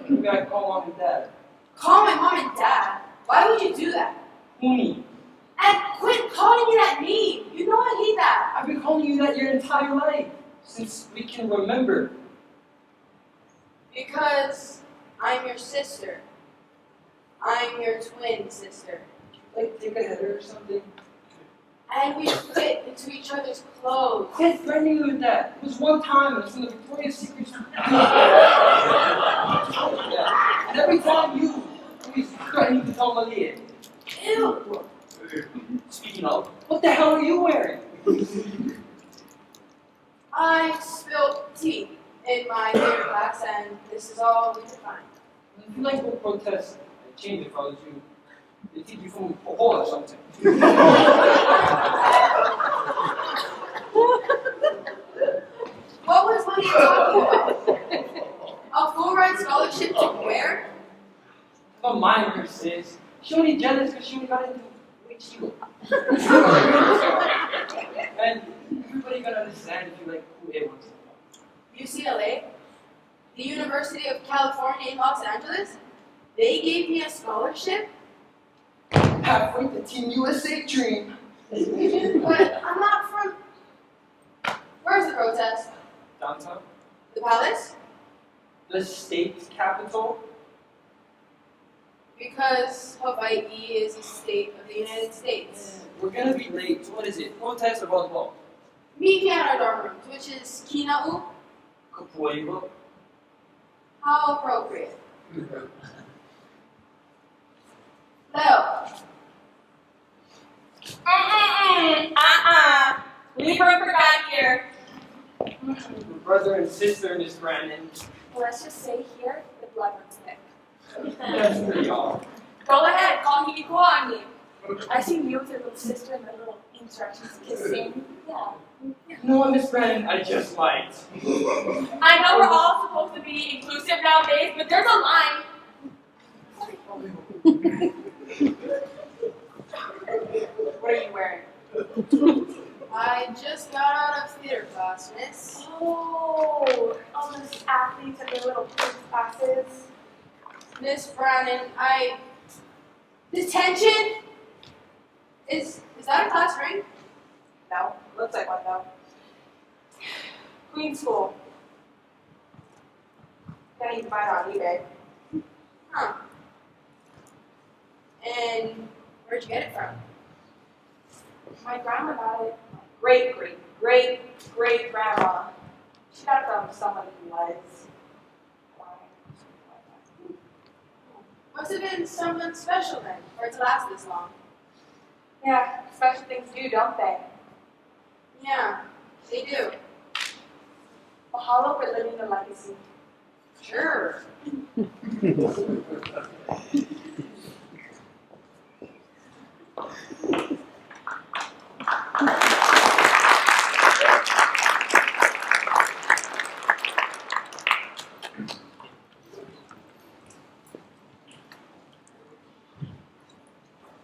maybe I call mom and dad. Call my mom and dad? Why would you do that? Uni, And quit calling me that name. You know I hate that. I've been calling you that your entire life, since we can remember. Because I'm your sister. I'm your twin sister. Like, take a header or something. And we fit into each other's clothes. Quit threatening me with that. It was one time, and it's in the Victoria's Secret. Yeah. And every time you always threatening to tell Malia. Ew. Speaking of, what the hell are you wearing? I spilled tea in my theater class, and this is all we could find. If you like to protest, I'd change it if I was you. They teach you from Pōpaʻipaʻi or something. What was Malia talking about? A full ride scholarship to where? I'm a minor, sis. She only jealous because she only got into Wichita. And everybody gonna understand if you like who it was. UCLA? The University of California in Los Angeles? They gave me a scholarship? Halfway to Team USA dream. But I'm not from... Where's the protest? Downtown? The palace? The state capital? Because Hawaii is a state of the United States. We're gonna be late. So what is it? Protest or volleyball? Meet me at our dorm rooms, which is Kina'u. Kapuaiwa. How appropriate. Leo. Leave her for God here. Brother and sister, Miss Brandon. Let's just say here, the blood runs thick. That's pretty odd. Go ahead, call Punikawā. I see you with your little sister and my little instructions kissing. Yeah. No, Miss Brandon, I just lied. I know we're all supposed to be inclusive nowadays, but there's a line. What are you wearing? I just got out of theater class, miss. Oh, all those athletes and their little kids classes. Miss Brandon, Detention? Is that a class ring? No, looks like one though. Queen School. Yeah, you can buy it on eBay. Huh. And where'd you get it from? My grandma got it. Great grandma. She got it from somebody who was blind. Must have been someone special then, for it to last this long. Yeah, special things do, don't they? Yeah, they do. Mahalo for living the legacy. Sure.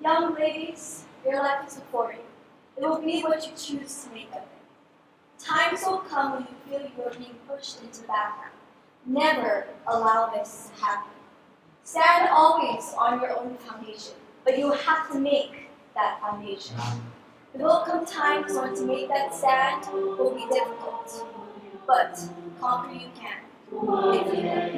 Young ladies, your life is before you. It will be what you choose to make of it. Times will come when you feel you are being pushed into the background. Never allow this to happen. Stand always on your own foundation, but you will have to make that foundation. There will come times when to make that stand will be difficult, but conquer you can, if you can.